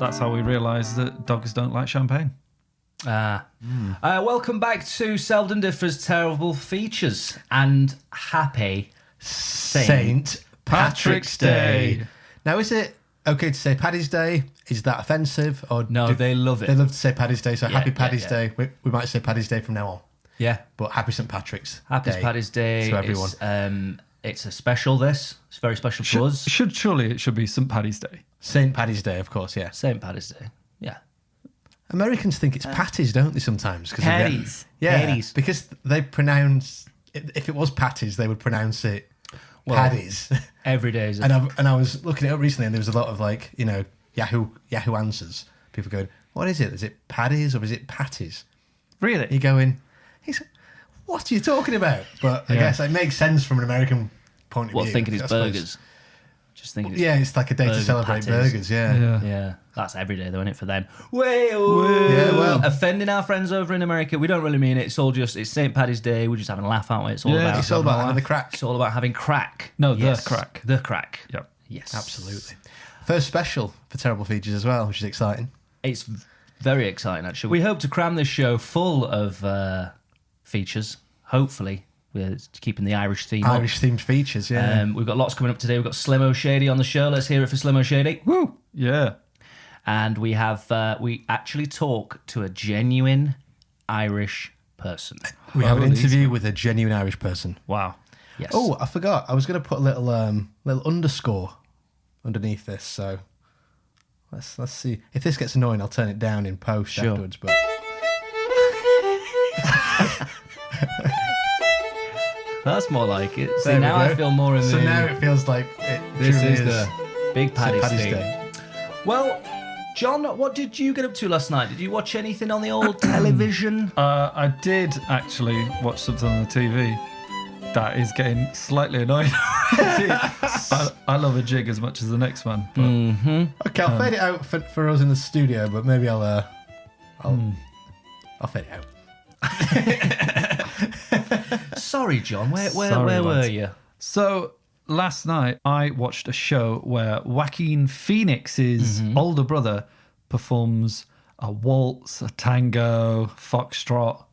that's how we realised that dogs don't like champagne. Welcome back to Seldom Differ's Terrible Features and happy Saint Patrick's Day. Now, is it okay to say Paddy's Day? Is that offensive? Or No, they love it. They love to say Paddy's Day, so Yeah, happy Paddy's yeah. Day. We might say Paddy's Day from now on. Yeah. But happy St. Patrick's Happy Day. Paddy's Day to everyone. It's a special this. It's very special for us. Surely it should be St. Paddy's Day. St. Paddy's Day, of course, yeah. St. Paddy's Day. Yeah. Americans think it's patties, don't they, sometimes? Paddies. Yeah, Paddies. because they pronounce... If it was patties, they would pronounce it paddies. Every day is a... And I was looking it up recently, and there was a lot of, like, you know, Yahoo Answers. People going, what is it? Is it paddies or is it patties? Really? You're going, what are you talking about? But I guess it makes sense from an American point of view. thinking it's I suppose. burgers. Just thinking Yeah, it's like a day to burger celebrate patties. burgers, yeah. Yeah, that's every day, though, isn't it, for them? Yeah, well. offending our friends over in America, we don't really mean it. It's all just, it's St. Paddy's Day. We're just having a laugh, aren't we? It's all about... It's all about having the crack. It's all about having crack. No, the Yes, crack. The crack. Yep. Yes. Absolutely. First special for Terrible Features as well, which is exciting. It's very exciting, actually. We hope to cram this show full of features, hopefully. We're keeping the Irish theme up. Irish-themed features, yeah. We've got lots coming up today. We've got Slimo Shady on the show. Let's hear it for Slimo Shady. Woo! Yeah. And we have we actually talk to a genuine Irish person. We have an Holy interview with a genuine Irish person. Wow. Yes. Oh, I forgot. I was going to put a little underscore underneath this, so let's see. If this gets annoying, I'll turn it down in post afterwards. But that's more like it. See, There we now go. I feel more in so the... now it feels like it This truly is the big Paddy's thing. Day. Well, John, what did you get up to last night? Did you watch anything on the old television? I did actually watch something on the TV that is getting slightly annoying. I love a jig as much as the next one. But Okay, I'll fade it out for us in the studio, but maybe I'll fade it out. Sorry, John. Where Sorry, were lads. you? So last night I watched a show where Joaquin Phoenix's older brother performs a waltz, a tango, foxtrot.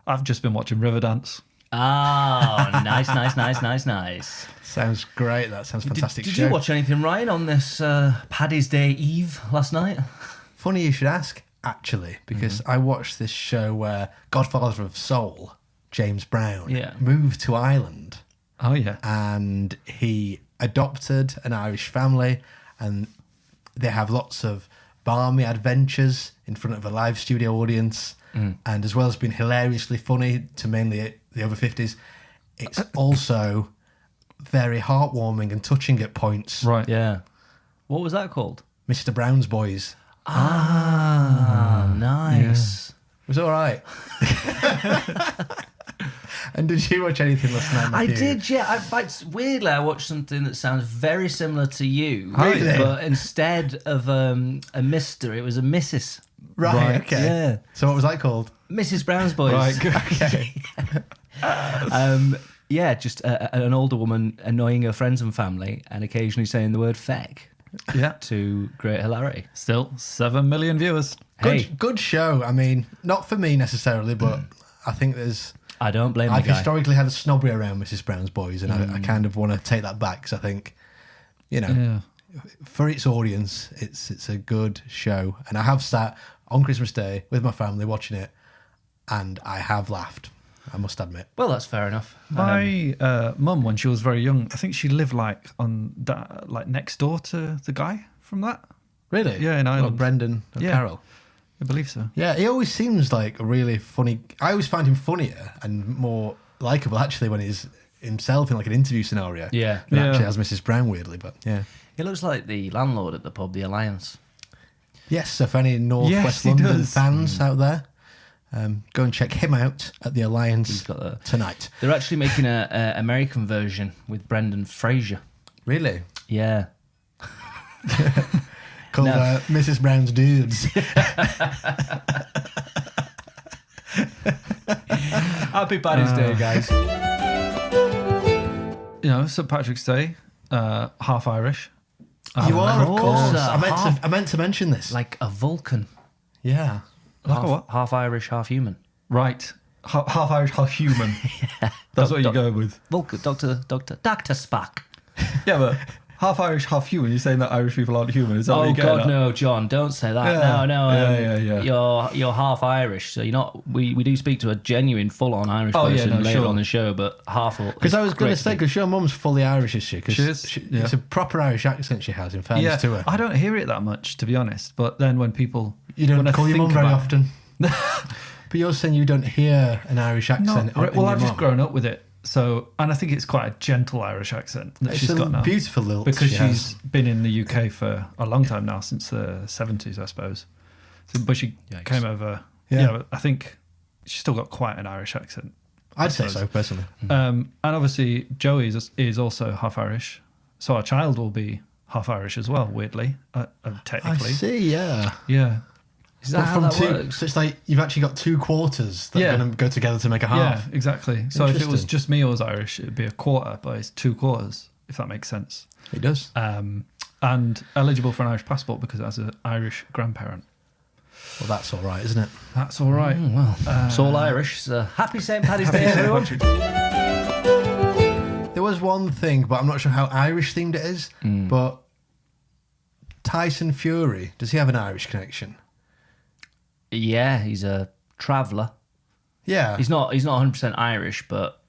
I've just been watching Riverdance. Ah, nice. Sounds great. That sounds fantastic. Did show. you watch anything, Ryan, on this Paddy's Day Eve last night? Funny you should ask, actually, because I watched this show where Godfather of Soul, James Brown, moved to Ireland. Oh yeah. And he adopted an Irish family, and they have lots of balmy adventures in front of a live studio audience. And as well as being hilariously funny to mainly the over 50s, it's also very heartwarming and touching at points. Right. Yeah. What was that called? Mr. Brown's Boys. Ah, nice. It was all right. And did you watch anything last night, I Matthew? did, yeah. Weirdly, I watched something that sounds very similar to you. Really? But instead of a Mr., it was a Mrs. Right, okay. Yeah. So what was that called? Mrs. Brown's Boys. Right. Okay. Yeah, just an older woman annoying her friends and family and occasionally saying the word feck Yeah. to great hilarity. Still 7 million viewers. Hey, Good show. I mean, not for me necessarily, but I think I don't blame the I've guy. historically had a snobbery around Mrs. Brown's Boys, and I kind of want to take that back because I think, you know, for its audience, it's a good show. And I have sat on Christmas Day with my family watching it, and I have laughed, I must admit. Well, that's fair enough. My mum, when she was very young, I think she lived like next door to the guy from that. Really? Yeah, in Ireland. Brendan and Yeah. Carol. I believe so. Yeah, he always seems like a really funny... I always find him funnier and more likeable, actually, when he's himself in like an interview scenario. Yeah. Than Yeah. actually as Mrs. Brown, weirdly, but yeah. He looks like the landlord at the pub, the Alliance. Yes, so for any North Yes, West he London does. fans out there, go and check him out at the Alliance tonight. They're actually making a American version with Brendan Fraser. Really? Yeah. Called No. Mrs. Brown's Dudes. Happy Paddy's Day, guys. You know, St. Patrick's Day, half Irish. You are, of course. Half- I meant to mention this. Like a Vulcan. Yeah. Like a what? Half Irish, half human. Right. Half Irish, half human. That's what you go with. Vulcan, Dr. Spock. Yeah, but half Irish, half human. You're saying that Irish people aren't human. Is that what Oh you're getting God, at? no, John! Don't say that. Yeah. No. Yeah. You're half Irish, so you're not. We do speak to a genuine, full-on Irish person later on the show, but half. Because I was going to say, because your mum's fully Irish, is she? 'Cause She is, yeah. It's a proper Irish accent she has. In fairness to her, I don't hear it that much, to be honest. But then when people, you don't when I call your think mum very about- often. But you're saying you don't hear an Irish accent. No, in well, your I've just mum. grown up with it. So, and I think it's quite a gentle Irish accent that It's she's a got now. beautiful lilt because she she's has. been in the UK for a long time now, since the 70s, I suppose. So, but she Yikes. came over. Yeah. Yeah, I think she's still got quite an Irish accent. I'd say so, personally. And obviously, Joey is also half Irish. So our child will be half Irish as well, weirdly, I technically. see, yeah. Yeah. Is that how But that works? So it's like you've actually got two quarters that Yeah. are going to go together to make a half. Yeah, exactly. So if it was Interesting. just me who was Irish, it would be a quarter, but it's 2 quarters, if that makes sense. It does. And eligible for an Irish passport because it has an Irish grandparent. Well, that's all right, isn't it? That's all right. Well, it's all Irish. So happy St. Paddy's Day, everyone. There was one thing, but I'm not sure how Irish themed it is. But Tyson Fury, does he have an Irish connection? Yeah, he's a traveller. Yeah. He's not 100% Irish, but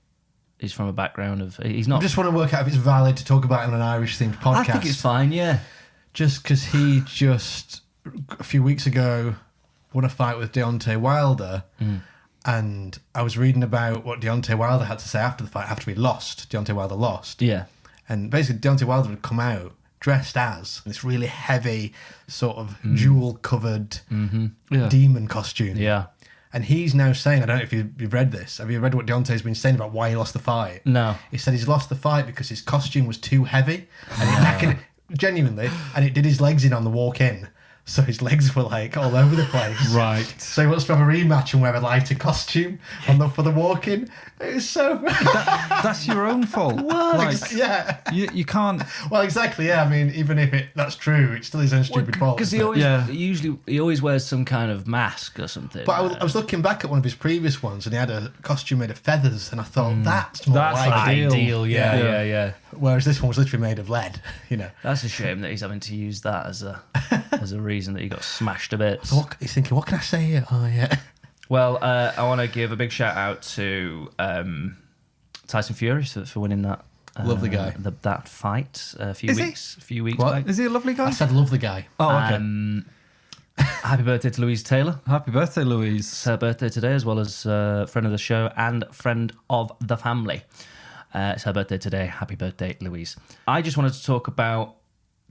he's from a background of. He's not. I just want to work out if it's valid to talk about him on an Irish themed podcast. I think it's fine. Yeah. Just because he just a few weeks ago won a fight with Deontay Wilder, and I was reading about what Deontay Wilder had to say after the fight, after he lost. Deontay Wilder lost. Yeah. And basically, Deontay Wilder had come out dressed as this really heavy, sort of jewel-covered Yeah. demon costume. Yeah. And he's now saying, I don't know if you've read this. Have you read what Deontay's been saying about why he lost the fight? No. He said he's lost the fight because his costume was too heavy. And genuinely, and it did his legs in on the walk in. So his legs were like all over the place. Right. So he wants to have a rematch and wear a lighter costume for the walk in. It was so. That's your own fault. Like, Yeah. you can't. Well, exactly. Yeah. I mean, even if that's true, it's still his own stupid fault. Because isn't it? he always wears some kind of mask or something. But I was looking back at one of his previous ones, and he had a costume made of feathers, and I thought that's more That's like it. ideal. Yeah. Yeah. Whereas this one was literally made of lead. You know. That's a shame that he's having to use that as a reason that he got smashed a bit. So he's thinking, what can I say here? Oh yeah. Well, I want to give a big shout out to Tyson Fury for winning that. Lovely guy. That fight a few Is he? weeks What? back. Is he a lovely guy? I said, love the guy. Oh, okay. Happy birthday to Louise Taylor. Happy birthday, Louise. It's her birthday today, as well as friend of the show and friend of the family. It's her birthday today. Happy birthday, Louise. I just wanted to talk about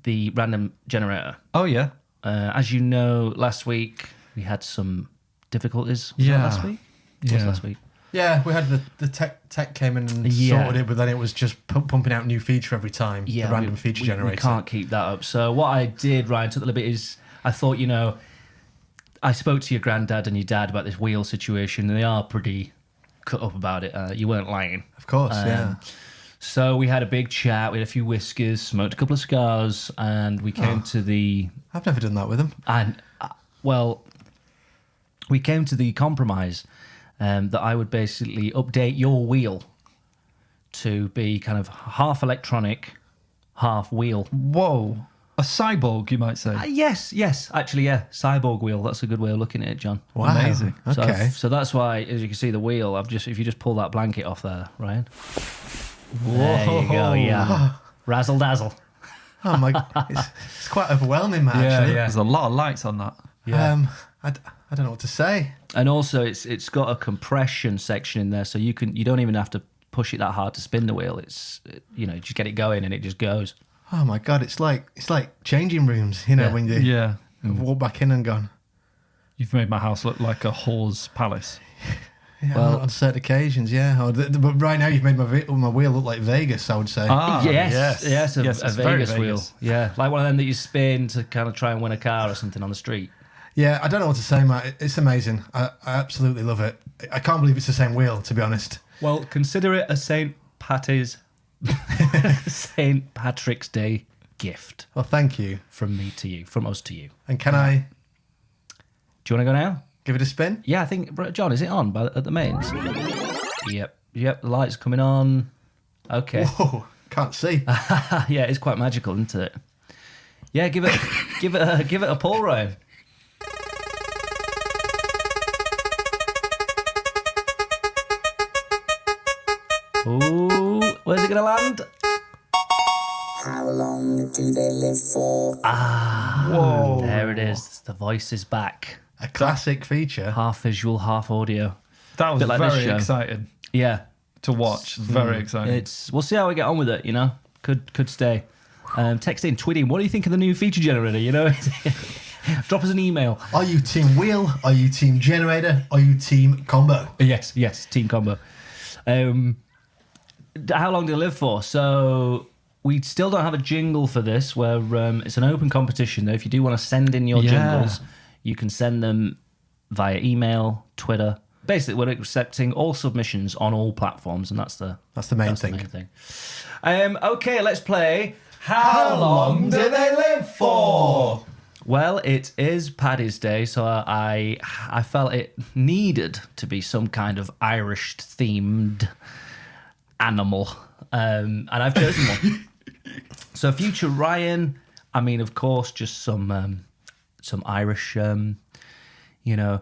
the random generator. Oh, yeah. As you know, last week we had some difficulties. Was that Yeah. last week? It was Yeah. last week. Yeah, we had the tech came in and Yeah. sorted it, but then it was just pumping out new feature every time. Yeah, the random feature generator. We can't keep that up. So what I did, Ryan, took a little bit is I thought, I spoke to your granddad and your dad about this wheel situation, and they are pretty cut up about it. You weren't lying. Of course, yeah. So we had a big chat. We had a few whiskers, smoked a couple of cigars, and we came to the I've never done that with him. we came to the compromise that I would basically update your wheel to be kind of half electronic, half wheel. Whoa. A cyborg, you might say. Yes, actually, yeah, cyborg wheel. That's a good way of looking at it, John. Wow. Amazing. Okay. So that's why, as you can see, the wheel. If you just pull that blanket off there, Ryan. There you go. Yeah, razzle dazzle. Oh my! It's quite overwhelming, man. Actually. There's a lot of lights on that. I don't know what to say. And also, it's got a compression section in there, so you don't even have to push it that hard to spin the wheel. It's just get it going and it just goes. Oh my god! It's like changing rooms. You know, Yeah. when you Yeah. walk back in and gone. You've made my house look like a whore's palace. Yeah, Well- on certain occasions, yeah. But right now, you've made my wheel look like Vegas. I would say. Yes, a it's very Vegas wheel. Yeah, like one of them that you spin to kind of try and win a car or something on the street. Yeah, I don't know what to say, Matt. It's amazing. I absolutely love it. I can't believe it's the same wheel, to be honest. Well, consider it a St. Patrick's Day gift Well, thank you. from me to you, from us to you. And can I Do you want to go now? give it a spin? Yeah, I think, John, is it on at the mains? Yep, the light's coming on. Okay. Whoa, can't see. Yeah, it's quite magical, isn't it? Yeah, give it a pull, Ryan. Ooh, where's it gonna land? How long do they live for? Whoa. There it is. The voice is back. A classic feature. Half visual, half audio. That was Bit like this very show. exciting Yeah, to watch. Very exciting. we'll see how we get on with it. You know, could stay. Text in, tweet in. What do you think of the new feature generator? You know, drop us an email. Are you team wheel? Are you team generator? Are you team combo? Yes, team combo. How long do they live for? So we still don't have a jingle for this. Where it's an open competition. Though, if you do want to send in your jingles, you can send them via email, Twitter. Basically, we're accepting all submissions on all platforms, and that's the main thing. Okay, let's play. How long do they live for? Well, it is Paddy's Day, so I felt it needed to be some kind of Irish-themed animal, and I've chosen one. So, future Ryan, I mean, of course, just some Irish, you know.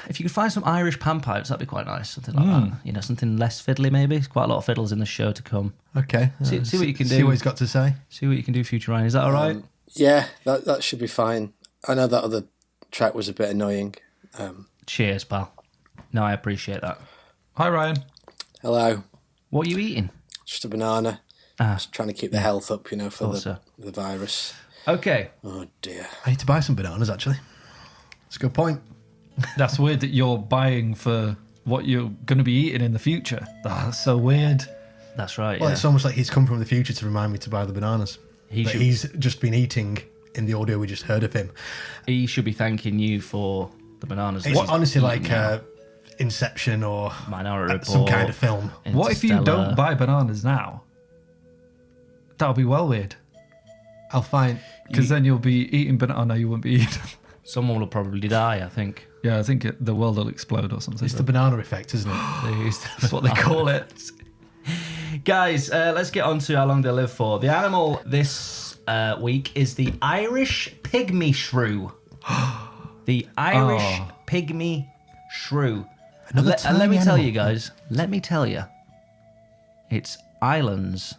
If you could find some Irish panpipes, that'd be quite nice. Something like that. You know, something less fiddly, maybe. There's quite a lot of fiddles in the show to come. Okay. See what you can do. See what he's got to say. See what you can do, future Ryan. Is that all right? Yeah, that should be fine. I know that other track was a bit annoying. Cheers, pal. No, I appreciate that. Hi, Ryan. Hello. What are you eating? Just a banana. Just trying to keep the health up, you know, for the virus. Okay. Oh, dear. I need to buy some bananas, actually. That's a good point. That's weird that you're buying for what you're going to be eating in the future. That's so weird. That's right, Well, yeah. it's almost like he's come from the future to remind me to buy the bananas. He's just been eating in the audio we just heard of him. He should be thanking you for the bananas. It's honestly like Inception or Minority Report. some kind of film. What if you don't buy bananas now? That'll be well weird. I'll find... Because then you'll be eating banana. Oh, no, you won't be eating. Someone will probably die, I think. Yeah, I think the world will explode or something. It's the banana effect, isn't it? That's what they call it. Guys, let's get on to how long they live for. The animal this week is the Irish pygmy shrew. The Irish pygmy shrew. And let me tell you guys, it's Ireland's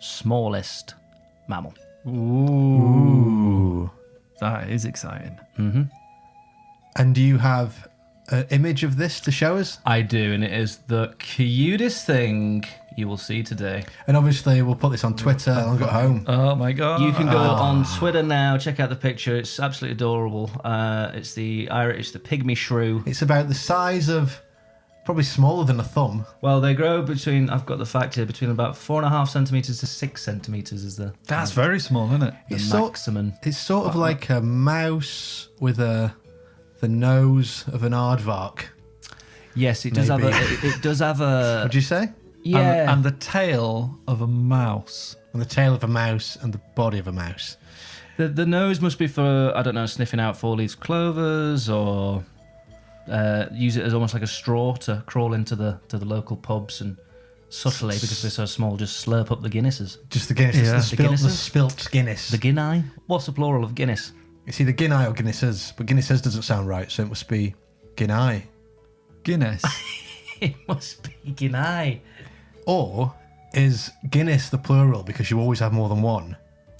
smallest mammal. Ooh. That is exciting. Mm-hmm. And do you have an image of this to show us? I do, and it is the cutest thing you will see today. And obviously, we'll put this on Twitter and got home. Oh my god! You can go on Twitter now. Check out the picture. It's absolutely adorable. It's the pygmy shrew. It's about the size of, probably smaller than a thumb. Well, they grow between. I've got the fact here. Between about 4.5 centimeters to 6 centimeters is the. That's very small, isn't it? It's maximum. It's sort of like a mouse with the nose of an aardvark. Yes, it does Maybe. have a. It does have a. What'd you say? Yeah. And the tail of a mouse. And the tail of a mouse and the body of a mouse. The nose must be for, I don't know, sniffing out four-leaf clovers, or use it as almost like a straw to crawl into the local pubs and subtly, because they're so small, just slurp up the Guinnesses. Just the Guinness. Yeah. The spilt Guinness. The Guinea? What's the plural of Guinness? It's either Guinea or Guinnesses, but Guinnesses doesn't sound right, so it must be Guinea. Guinness. It must be Guinea. Or is Guinness the plural because you always have more than one?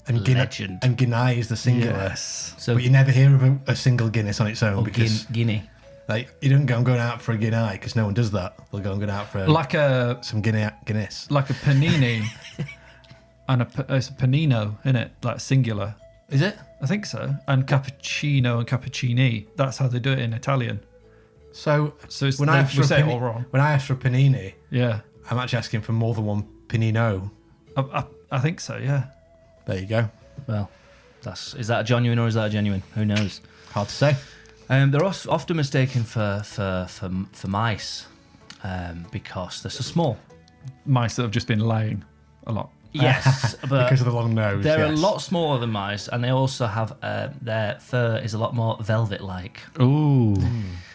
And Legend. And Guinea is the singular. Yes. So, But you never hear of a single Guinness on its own because Guinea. like you don't go, I'm going out for a Guinea because no one does that. They'll go, I'm going out for Like a some Guinness. like a panini, and it's a panino, isn't it? Like singular. Is it? I think so. And cappuccino and cappuccini. That's how they do it in Italian. So it's, when I ask we for say a it all wrong. when I ask for a panini, Yeah, I'm actually asking for more than one panino. I think so. Yeah. There you go. Well, is that a genuine or is that a genuine? Who knows? Hard to say. They're often mistaken for mice because they're so small. Mice that have just been laying a lot. Yes, but because of the long nose. they're a yes. lot smaller than mice, and they also have their fur is a lot more velvet-like. Ooh.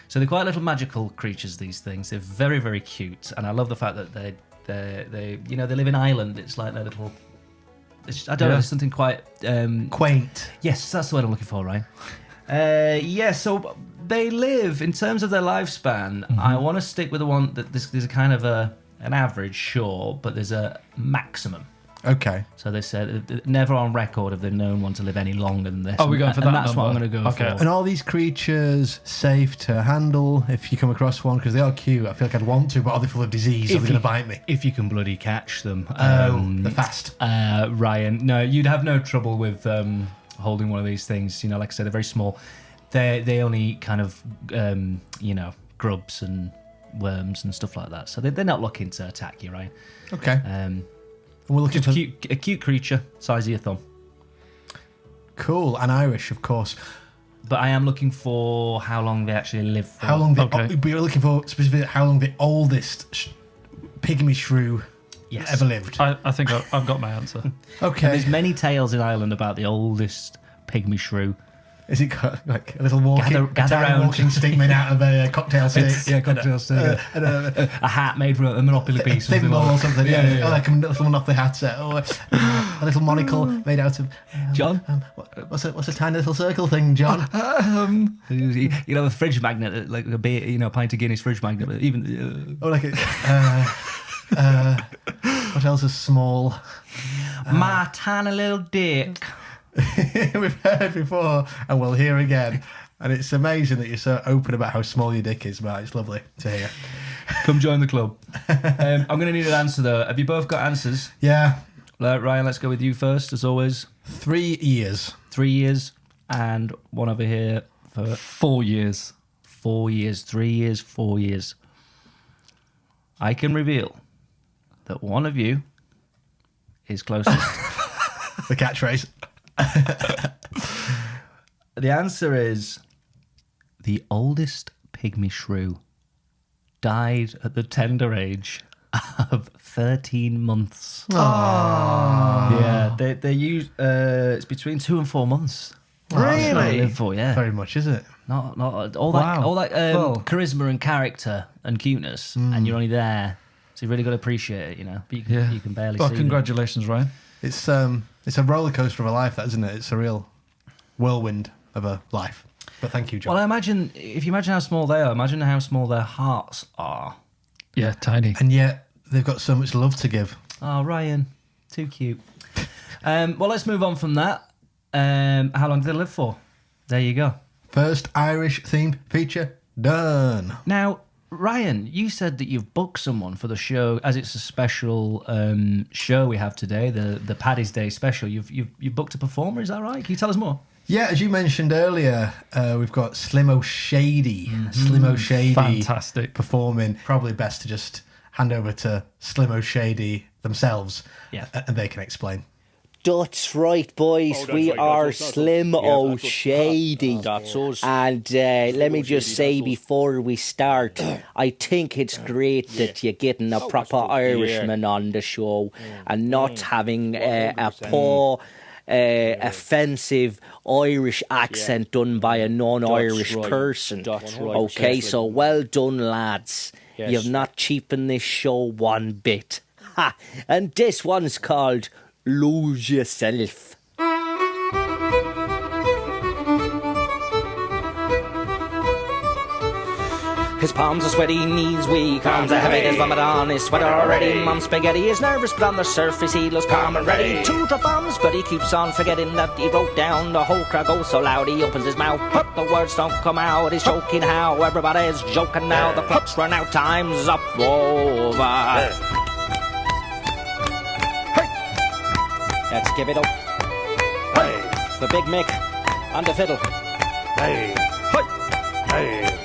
So they're quite little magical creatures. These things, they're very, very cute, and I love the fact that they live in Ireland. It's like their little. I don't know. There's something quite quaint. Yes, that's the word I'm looking for, Ryan. So they live in terms of their lifespan. I want to stick with the one that there's a kind of an average, sure, but there's a maximum. Okay. So they said never on record have they known one to live any longer than this. Oh, we're going for that and that's number. what I'm going to go for. And are these creatures safe to handle if you come across one? Because they are cute. I feel like I'd want to, but are they full of disease? Are they going to bite me? If you can bloody catch them. They're fast. Ryan, no, you'd have no trouble with holding one of these things. Like I said, they're very small. They only eat kind of, grubs and worms and stuff like that. So they're not looking to attack you, right? Okay. We're looking Just for a cute creature, size of your thumb. Cool, and Irish, of course. But I am looking for how long they actually live for. How long? We're looking for specifically how long the oldest pygmy shrew ever lived. I think I've got my answer. Okay. And there's many tales in Ireland about the oldest pygmy shrew. Is it got, like a little walking, gather round. walking stick made out of a cocktail stick? Cocktail stick. And A hat made from a Monopoly piece. a thimble or something. Yeah. Or like a little Monopoly hat. Or a little monocle made out of. John? What's a tiny little circle thing, John? A fridge magnet, like a beer, pint of Guinness fridge magnet. But even Or like what else is small? my tiny little dick. We've heard before and we'll hear again. And it's amazing that you're so open about how small your dick is, Matt. It's lovely to hear. Come join the club. I'm going to need an answer, though. Have you both got answers? Yeah. Ryan, let's go with you first, as always. 3 years. 3 years. And one over here for 4 years. 4 years. 3 years, 4 years. I can reveal that one of you is closest. The catchphrase. The answer is the oldest pygmy shrew died at the tender age of 13 months. Aww. Yeah, they use it's between 2 and 4 months. Really? That's what they live for, yeah. Very much, is it? Not all that charisma and character and cuteness, and you're only there, so you really got to appreciate it, But you can barely see. Well, them. congratulations, Ryan. It's a roller coaster of a life, that isn't it? It's a real whirlwind of a life. But thank you, John. Well, if you imagine how small they are, imagine how small their hearts are. Yeah, tiny. And yet they've got so much love to give. Oh, Ryan, too cute. Well, let's move on from that. How long did they live for? There you go. First Irish themed feature done. Now, Ryan, you said that you've booked someone for the show, as it's a special show we have today, the Paddy's Day special. You've booked a performer, is that right? Can you tell us more? Yeah, as you mentioned earlier, we've got Slimo Shady. Slimo Shady. Fantastic. Performing. Probably best to just hand over to Slimo Shady themselves. Yeah. And they can explain. That's right, boys. We are Slim O'Shady. That's us. And let me just say before we start, I think it's great that you're getting a proper Irishman on the show and not having a poor, offensive Irish accent done by a non-Irish person. That's right. Okay, so well done, lads. Yes. You've not cheapened this show one bit. Ha! And this one's called Lose Yourself. His palms are sweaty, knees weak, arms are heavy, there's vomit on his sweater already. Mom's spaghetti is nervous, but on the surface he looks calm and ready to drop bombs, but he keeps on forgetting that he wrote down. The whole crowd goes so loud, he opens his mouth, but the words don't come out. He's joking how everybody's joking now. The clock's run out, time's up, over. Let's give it up. Hey, for Big Mick on the fiddle. Hey, Hey. hey.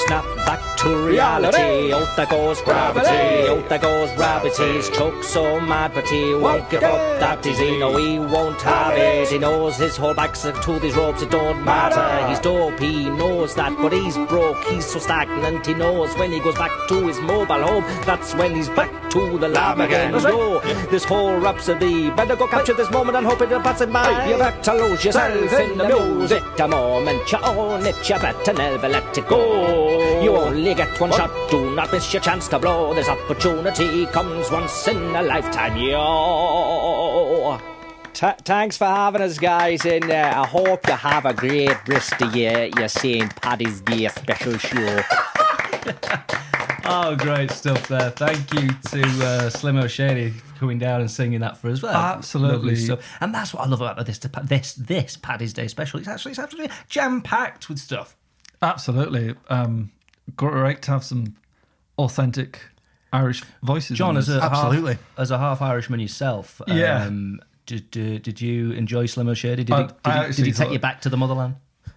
Snap back to reality. Out there goes gravity, out there goes rabbit. He's took so mad, but he won't give up that easy. No, he won't have it. He knows his whole back's to these ropes, it don't matter. He's dope, he knows that, but he's broke. He's so stagnant, he knows when he goes back to his mobile home, that's when he's back to the lab again. Yo, this whole rhapsody, better go capture this moment and hope it'll pass it by. You better lose yourself in the music. The moment you own it, you better never let it go. You only get one shot, do not miss your chance to blow. This opportunity comes once in a lifetime, yo. Thanks for having us, guys, and I hope you have a great rest of your St. Paddy's Day special show. Oh, great stuff there. Thank you to Slim Shady for coming down and singing that for us. Well, absolutely. Stuff. And that's what I love about this Paddy's Day special. It's absolutely jam-packed with stuff. Absolutely. Great to have some authentic Irish voices. John, as a absolutely. As a half Irishman yourself, yeah. Did you enjoy Slim Shady? Did he take you back to the motherland?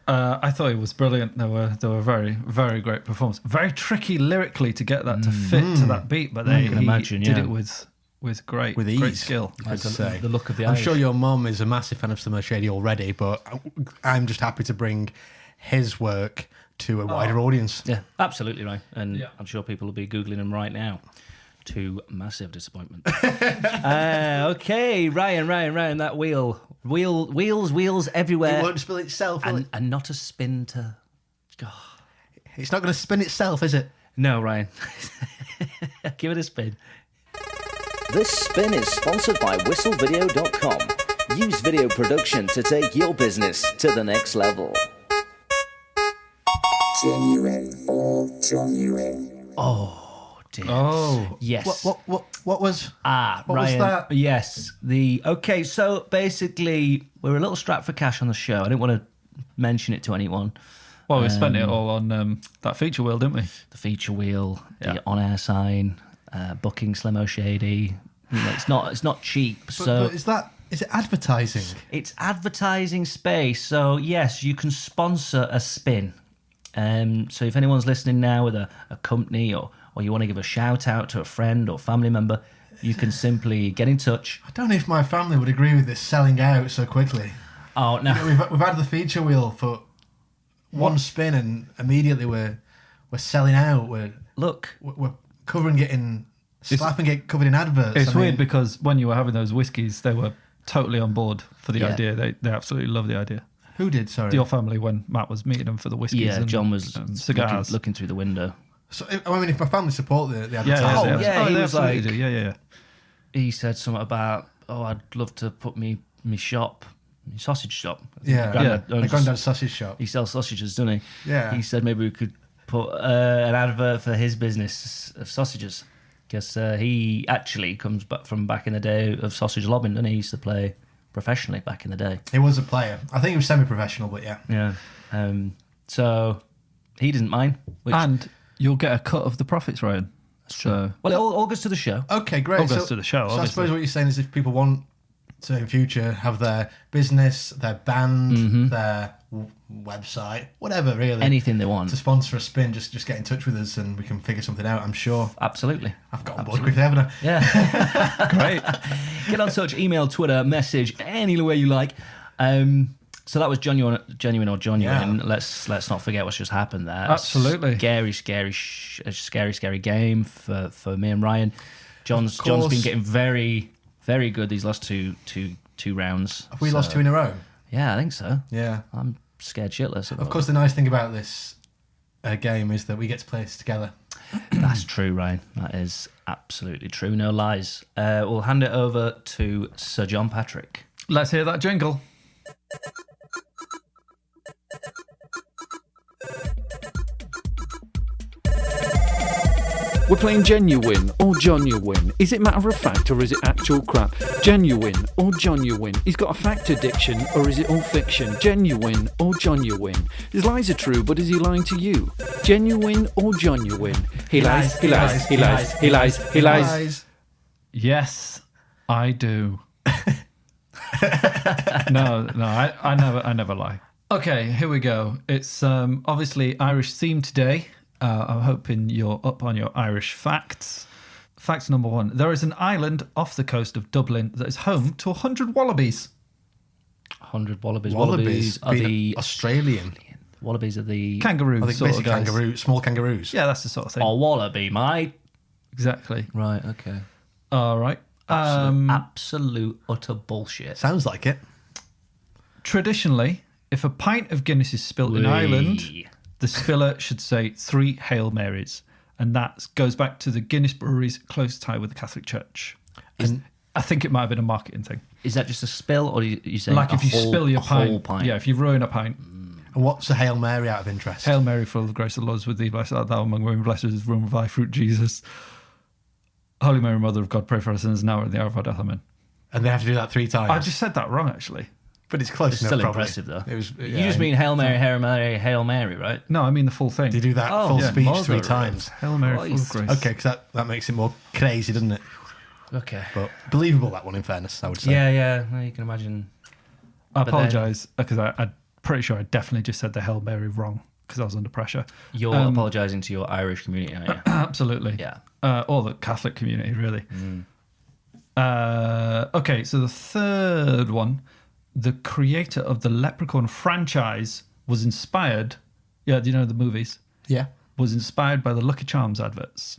I thought it was brilliant. They were very, very great performance. Very tricky lyrically to get that to fit to that beat, but he did it with great ease. Great skill. I'd say. The look of the I'm Irish. sure your mum is a massive fan of Slim Shady already, but I'm just happy to bring his work to a wider audience. Yeah, absolutely right. And Yeah. I'm sure people will be Googling him right now. To massive disappointment. Okay, Ryan, that wheels everywhere. It won't spill itself, will it? And not a spin to... Oh. It's not going to spin itself, is it? No, Ryan. Give it a spin. This spin is sponsored by WhistleVideo.com. Use video production to take your business to the next level. Genuine or genuine? Oh, dear. Oh. Yes. What was... What Ryan, was that? Yes. Okay, so basically, we're a little strapped for cash on the show. I didn't want to mention it to anyone. Well, we spent it all on that feature wheel, didn't we? The feature wheel, the on-air sign, booking Slim Shady. You know, it's not cheap. But is it advertising? It's advertising space. So yes, you can sponsor a spin. So if anyone's listening now with a company or you want to give a shout out to a friend or family member, you can simply get in touch. I don't know if my family would agree with this selling out so quickly. Oh no, You know, we've had the feature wheel for one spin and immediately we're selling out. We're covering it in slapping it covered in adverts. It's weird because when you were having those whiskies, they were totally on board for the idea. They absolutely love the idea. Who did? Sorry, your family when Matt was meeting them for the whiskies. Yeah, and, John was cigars looking through the window. So I mean, if my family support the advertising, he was like, yeah. He said something about, I'd love to put me shop, my sausage shop. My granddad's sausage shop. He sells sausages, doesn't he? Yeah. He said maybe we could put an advert for his business of sausages, because he actually comes back in the day of sausage lobbing, and he used to play professionally back in the day. He was a player. I think he was semi-professional, but yeah. Yeah. So he didn't mind. And you'll get a cut of the profits, Ryan. So, well, it all goes to the show. Okay, great. All goes to the show, So obviously. I suppose what you're saying is if people want to in future have their business, their band, their website, whatever, really, Anything they want to sponsor a spin, just get in touch with us and we can figure something out. I'm sure. Absolutely. I've got on board quickly, haven't I? Yeah. great. Get on touch, email, Twitter, message, any way you like. So that was genuine or genuine. Yeah. Let's not forget what's just happened there. Absolutely. Scary game for me and Ryan. John's been getting very, very good these last two rounds. Have we lost 2 in a row? Yeah, I think so. Yeah. I'm scared shitless. Of course, the nice thing about this game is that we get to play this together. That's true, Ryan. That is absolutely true. No lies. We'll hand it over to Sir John Patrick. Let's hear that jingle. We're playing genuine or genuine. Is it matter of fact or is it actual crap? Genuine or genuine. He's got a fact addiction or is it all fiction? Genuine or genuine. His lies are true, but is he lying to you? Genuine or genuine. He lies, he lies, he lies, he lies, he lies. Yes, I do. No, I never lie. Okay, here we go. It's obviously Irish theme today. I'm hoping you're up on your Irish facts. Fact number 1. There is an island off the coast of Dublin that is home to 100 wallabies. 100 wallabies. Wallabies are the Australian. Wallabies are the Kangaroo I think sort of basically guys. kangaroo, small kangaroos. Yeah, that's the sort of thing. wallaby, mate. Exactly. Right, okay. All right. Absolute utter bullshit. Sounds like it. Traditionally, if a pint of Guinness is spilt in Ireland, the spiller should say 3 Hail Marys. And that goes back to the Guinness brewery's close tie with the Catholic Church. I think it might have been a marketing thing. Is that just a spill, or are you saying Like if you spill your whole pint. Yeah, if you ruin a pint. And what's a Hail Mary out of interest? Hail Mary, full of grace, the Lord is with thee. Blessed art thou among women. Blessed is the womb of thy fruit, Jesus. Holy Mary, Mother of God, pray for us sinners now and at the hour of our death. Amen. And they have to do that 3 times. I just said that wrong, actually. But it's close It's enough, still probably. impressive, though. It was, You just mean Hail Mary, Hail Mary, Hail Mary, right? No, I mean the full thing. They do that Oh, full yeah, speech Mother 3 of times. Hail Mary, full of grace. Okay, because that makes it more crazy, doesn't it? Okay. But believable, that one, in fairness, I would say. Yeah. Well, you can imagine. I But apologise because I'm pretty sure I definitely just said the Hail Mary wrong because I was under pressure. You're apologising to your Irish community, aren't you? Absolutely. Yeah. Or the Catholic community, really. Okay, so the third one, the creator of the Leprechaun franchise was inspired. Yeah, do you know the movies? Yeah. Was inspired by the Lucky Charms adverts.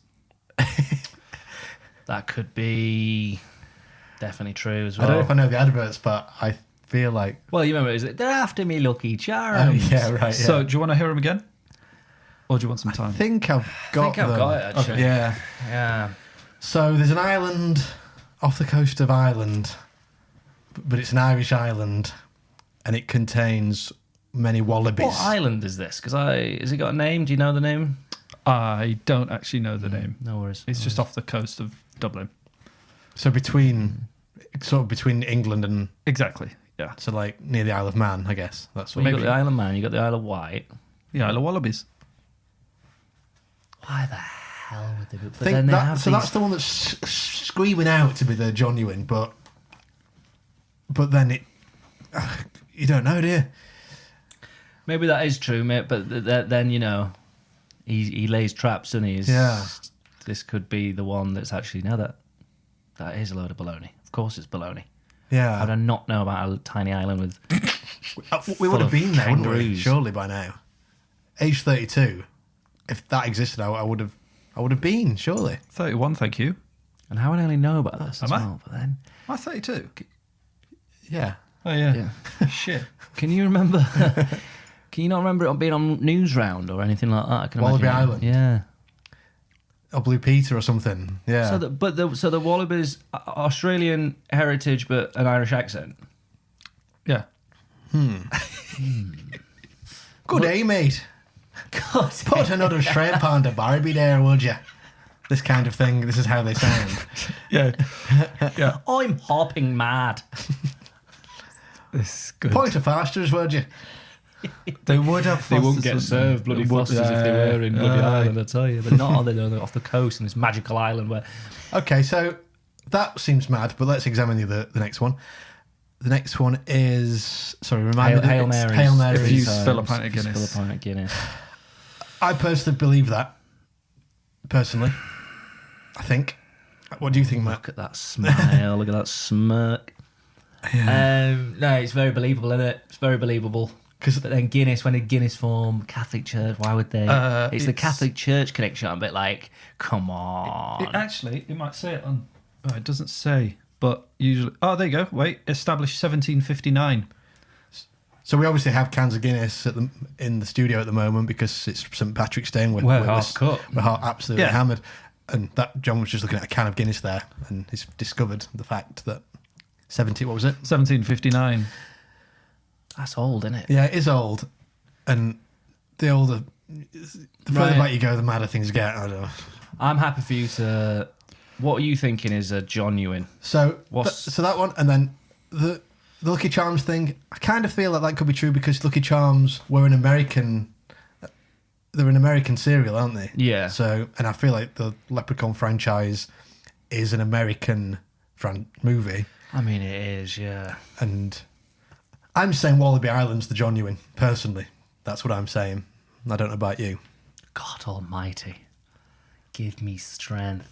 That could be definitely true as I well. don't know if I know the adverts, but I feel like... Well, you remember, is it? They're after me, Lucky Oh, Charms. yeah, right, yeah. So, do you want to hear them again? Or do you want some time? I think I've got them. got it, actually. Yeah. Yeah. So there's an island off the coast of Ireland, but it's an Irish island, and it contains many wallabies. What island is this? Has it got a name? Do you know the name? I don't actually know the name. No worries. It's just off the coast of Dublin. So between England and... Exactly, yeah. So like near the Isle of Man, I guess. That's what Well, you got the Isle of Man, you got the Isle of Wight. The Isle of Wallabies. Why the hell would they be? But think then they that, have so these... that's the one that's screaming out to be the Johnuine, but then it... you don't know, do you? Maybe that is true, mate, but then, you know, he lays traps, doesn't he? Yeah. This could be the one that's actually... Now that is a load of baloney. Of course it's baloney. Yeah. How do I not know about a tiny island with... We would have been there, wouldn't we? kangaroos. Surely by now. Age 32. If that existed, I would have been, surely. 31, thank you. And how would I only know about this as Am I? well? But then... Am I 32? Yeah. Oh, yeah. Shit. Can you remember... Can you not remember it being on News Round or anything like that? I can Wallaby imagine. Island. Yeah. Or Blue Peter or something. Yeah. So the Wallabies, Australian heritage, but an Irish accent. Yeah. Good day, mate. God, Put another shrimp on the Barbie there, would you? This kind of thing. This is how they sound. Yeah. Yeah. I'm hopping mad. This is good. Point of Fosters, would you? They would have They wouldn't Fosters, get wouldn't served bloody They would- Fosters if they were in bloody Aye. Ireland, I tell you. They're not, they're off the coast in this magical island where... Okay, so that seems mad, but let's examine the next one. The next one is... Sorry, remind me. Hail It's Marys. Hail Marys. If you spill a pint of Guinness. Spill a pint of Guinness. I personally believe that. Personally. I think. What do you think, Matt? Look at that smile. Look at that smirk. No, it's very believable, isn't it? It's very believable. But then Guinness, when did Guinness form? Catholic Church, why would they? It's the Catholic Church connection. I'm a bit like, come on. It might say it on... Oh, it doesn't say, but usually... Oh, there you go. Wait. Established 1759. So we obviously have cans of Guinness in the studio at the moment because it's St. Patrick's Day and we're half cut. We're absolutely hammered. And that John was just looking at a can of Guinness there and he's discovered the fact that 1759. That's old, isn't it? Yeah, it is old. And the further back you go, the madder things get. I don't know. I'm happy for you to... What are you thinking is a Johnuine? So that one, and then the Lucky Charms thing, I kind of feel like that could be true because Lucky Charms were an American... They're an American cereal, aren't they? Yeah. So, and I feel like the Leprechaun franchise is an American movie. I mean, it is, yeah. And I'm saying Wallaby Island's the Johnuine, personally. That's what I'm saying. I don't know about you. God almighty, give me strength.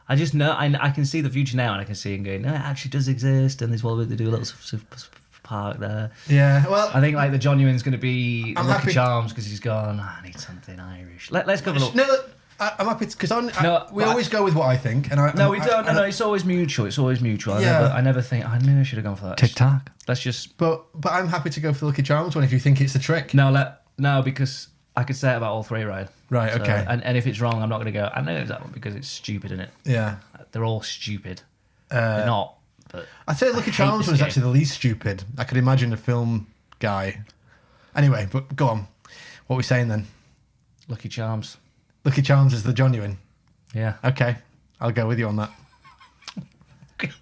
I just know, I can see the future now, and I can see him going, no, it actually does exist, and there's what they do a little park there. Yeah, well, I think like the Johnuine's going to be I'm Lucky happy- Charms because he's gone, I need something Irish. Let's go have a look. No, I'm happy because we always go with what I think, and No, we don't. No, it's always mutual. It's always mutual. Yeah. I never think, I knew I should have gone for that. TikTok. Let's just... But I'm happy to go for the Lucky Charms one if you think it's a trick. No, because I could say it about all three, Ryan. Right, So, okay. And if it's wrong, I'm not going to go, I know it's that one because it's stupid, isn't it? Yeah. They're all stupid. They're not, but... I'd say Lucky hate Charms this one is game. actually the least stupid. I could imagine a film guy. Anyway, but go on. What are we saying then? Lucky Charms. Lucky Charms is the genuine. Yeah. Okay, I'll go with you on that.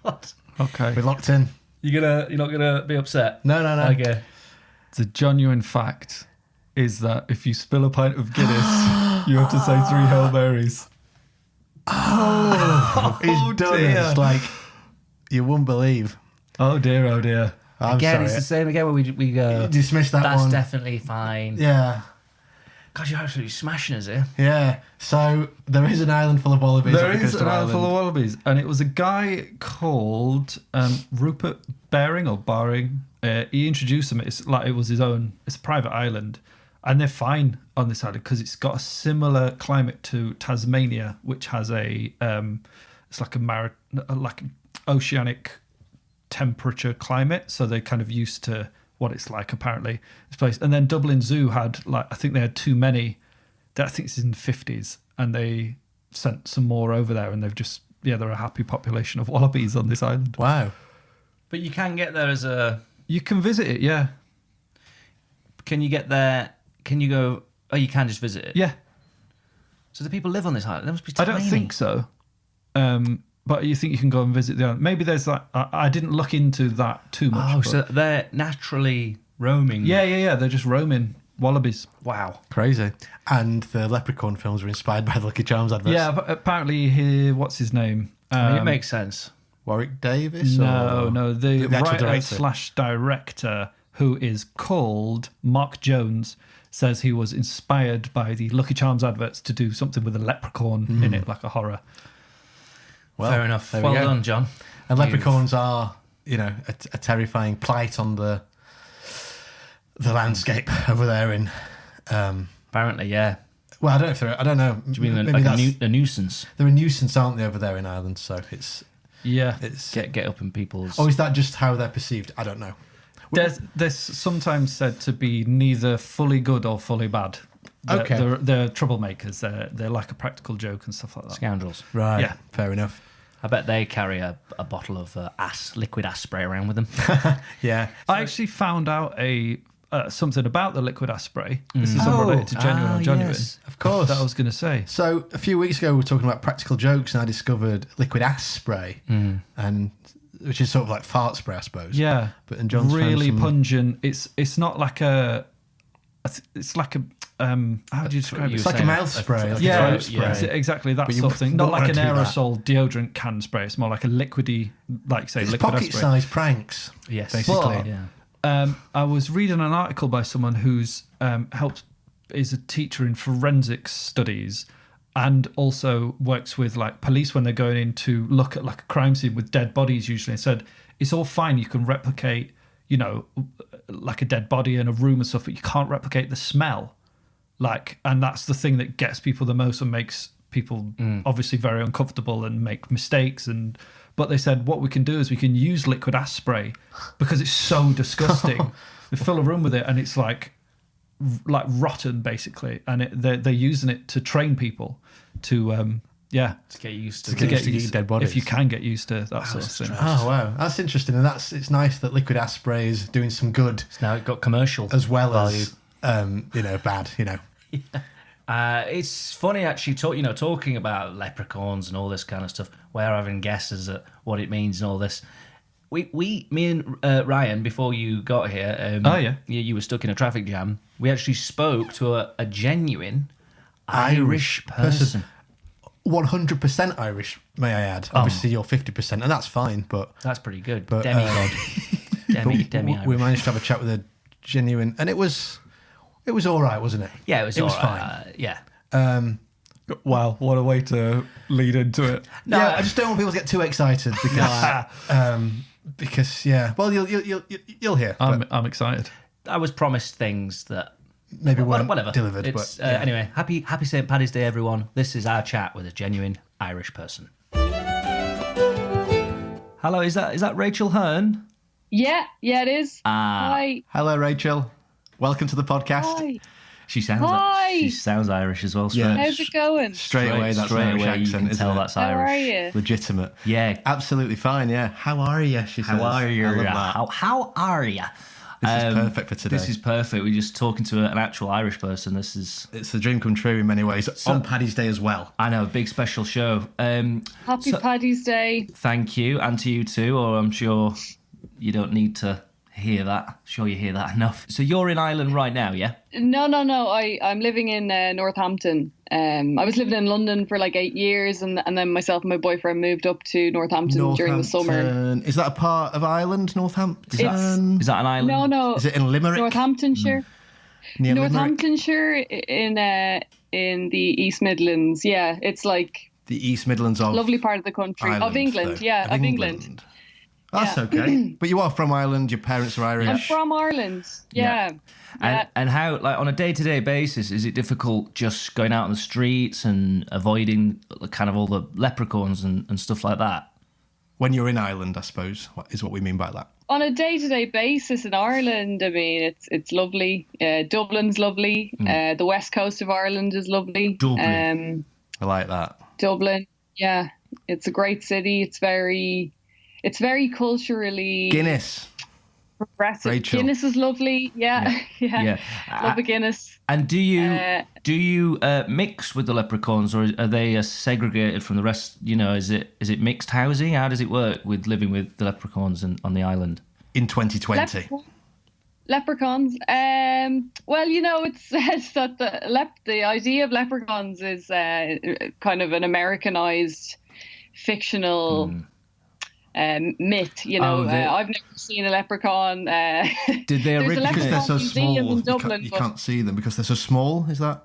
God. Okay. We're locked in. You're not gonna be upset? No. Okay. The genuine fact is that if you spill a pint of Guinness, you have to say 3 Hail Marys. He's done it. dear. It's like, you wouldn't believe. Oh dear, oh dear. I'm Again, sorry. it's the same again where we go, Dismiss that that's one. definitely fine. Yeah. God, you're absolutely smashing us here. Yeah. So there is an island full of wallabies. There off the is coast an of island full of Ireland. wallabies, and it was a guy called Rupert Baring or Baring. He introduced them. It's like it was his own. It's a private island, and they're fine on this island because it's got a similar climate to Tasmania, which has a it's like like oceanic temperature climate, so they're kind of used to what it's like apparently this place. And then Dublin Zoo had I think they had too many. I think it's in the 50s, and they sent some more over there, and they've just they're a happy population of wallabies on this island. Wow. But you can get there as a... You can visit it, yeah. Can you get there? Can you go... Oh, you can just visit it? Yeah. So the people live on this island? There must be I tiny. don't think so. But you think you can go and visit the island. Maybe there's I didn't look into that too much. Oh, but- so they're naturally roaming. Yeah. They're just roaming wallabies. Wow. Crazy. And the Leprechaun films were inspired by the Lucky Charms adverts. Yeah, but apparently what's his name? I mean, it makes sense. Warwick Davis? No, the actual writer director? / director, who is called Mark Jones, says he was inspired by the Lucky Charms adverts to do something with a leprechaun in it, like a horror. Well, Fair enough. there we Well go. done, John. And leprechauns are, a terrifying plight on the landscape over there in... Apparently, yeah. well, I don't know if they're... I don't know. Do you mean Maybe like that's- a nuisance? They're a nuisance, aren't they, over there in Ireland? So it's... Yeah. Get up in people's... Oh, is that just how they're perceived? I don't know. They're sometimes said to be neither fully good or fully bad. Okay. They're troublemakers. They're like a practical joke and stuff like that. Scoundrels. Right. Yeah. Fair enough. I bet they carry a bottle of liquid ass spray around with them. Yeah. I actually found out something about the liquid ass spray. This is unrelated to genuine or genuine. yes. Of course. That I was going to say. So a few weeks ago, we were talking about practical jokes, and I discovered liquid ass spray, and which is sort of like fart spray, I suppose. Yeah, But in John's really found some- pungent. It's not like it's like a how do you describe it? It's like a mouth spray. Like a Yeah, throat spray. it's exactly that But you sort of thing. Not don't like wanna an do that. aerosol deodorant can spray. It's more like a liquidy, like say It's liquid ass spray. pocket-sized pranks. Yes. basically. Well, Yeah. I was reading an article by someone who's is a teacher in forensics studies and also works with like police when they're going in to look at like a crime scene with dead bodies usually, and said it's all fine, you can replicate, like a dead body in a room and stuff, but you can't replicate the smell. And that's the thing that gets people the most and makes people obviously very uncomfortable and make mistakes. But they said what we can do is we can use liquid ass spray because it's so disgusting. They fill a room with it and it's like rotten basically, and they're using it to train people to To get used to To get it. used to dead bodies. if you can get used to that sort of thing. Oh wow, that's interesting, and it's nice that liquid ass spray is doing some good Now it got commercial as well value. as bad. It's funny actually, talking about leprechauns and all this kind of stuff. We're having guesses at what it means and all this. Me and Ryan, before you got here, you were stuck in a traffic jam. We actually spoke to a genuine Irish person. 100% Irish, may I add. Obviously, you're 50%, and that's fine. But That's pretty good. But, Demigod. Demi we managed to have a chat with a genuine, and it was all right, wasn't it? Yeah, it was It was all right. Yeah. Wow, what a way to lead into it. No, I just don't want people to get too excited because well, you'll hear. I'm excited. I was promised things that maybe weren't whatever delivered. It's, but anyway, happy St. Paddy's Day, everyone. This is our chat with a genuine Irish person. Hello, is that Rachel Hearn? Yeah, it is. Hi. Hello, Rachel. Welcome to the podcast. Hi. She sounds Irish as well. How's it going? Straight away, that's an Irish accent, you can isn't tell it? that's Irish. How are you? Legitimate. Yeah. Absolutely fine, yeah. How are you, she says. How are you? I love that. How are you? This is perfect for today. This is perfect. We're just talking to an actual Irish person. It's a dream come true in many ways. On Paddy's Day as well. I know, a big special show. Happy Paddy's Day. Thank you, and to you too, or I'm sure you don't need to hear that. Sure you hear that enough. So you're in Ireland right now, yeah? No. I'm living in Northampton. I was living in London for like 8 years, and then myself and my boyfriend moved up to Northampton during the summer. Is that a part of Ireland, Northampton? Is that an island? No. Is it in Limerick? Northamptonshire. Near Northamptonshire in the East Midlands. Yeah, it's like the East Midlands of lovely part of the country. Ireland, of England. though. Yeah, of England. That's okay. But you are from Ireland, your parents are Irish. I'm from Ireland, yeah. And how, like, on a day-to-day basis, is it difficult just going out on the streets and avoiding kind of all the leprechauns and stuff like that? When you're in Ireland, I suppose, is what we mean by that. On a day-to-day basis in Ireland, I mean, it's lovely. Dublin's lovely. The west coast of Ireland is lovely. Dublin. I like that. Dublin, yeah. It's a great city. It's very culturally Guinness. progressive. Rachel. Guinness is lovely. Yeah. Love a Guinness. And do you mix with the leprechauns, or are they segregated from the rest? You know, is it mixed housing? How does it work with living with the leprechauns on the island in 2020? Leprechauns. Well, you know, it's said that the idea of leprechauns is kind of an Americanized fictional myth. You know, I've never seen a leprechaun. Did they originally? Because they're so small, in Dublin, you can't see them because they're so small. Is that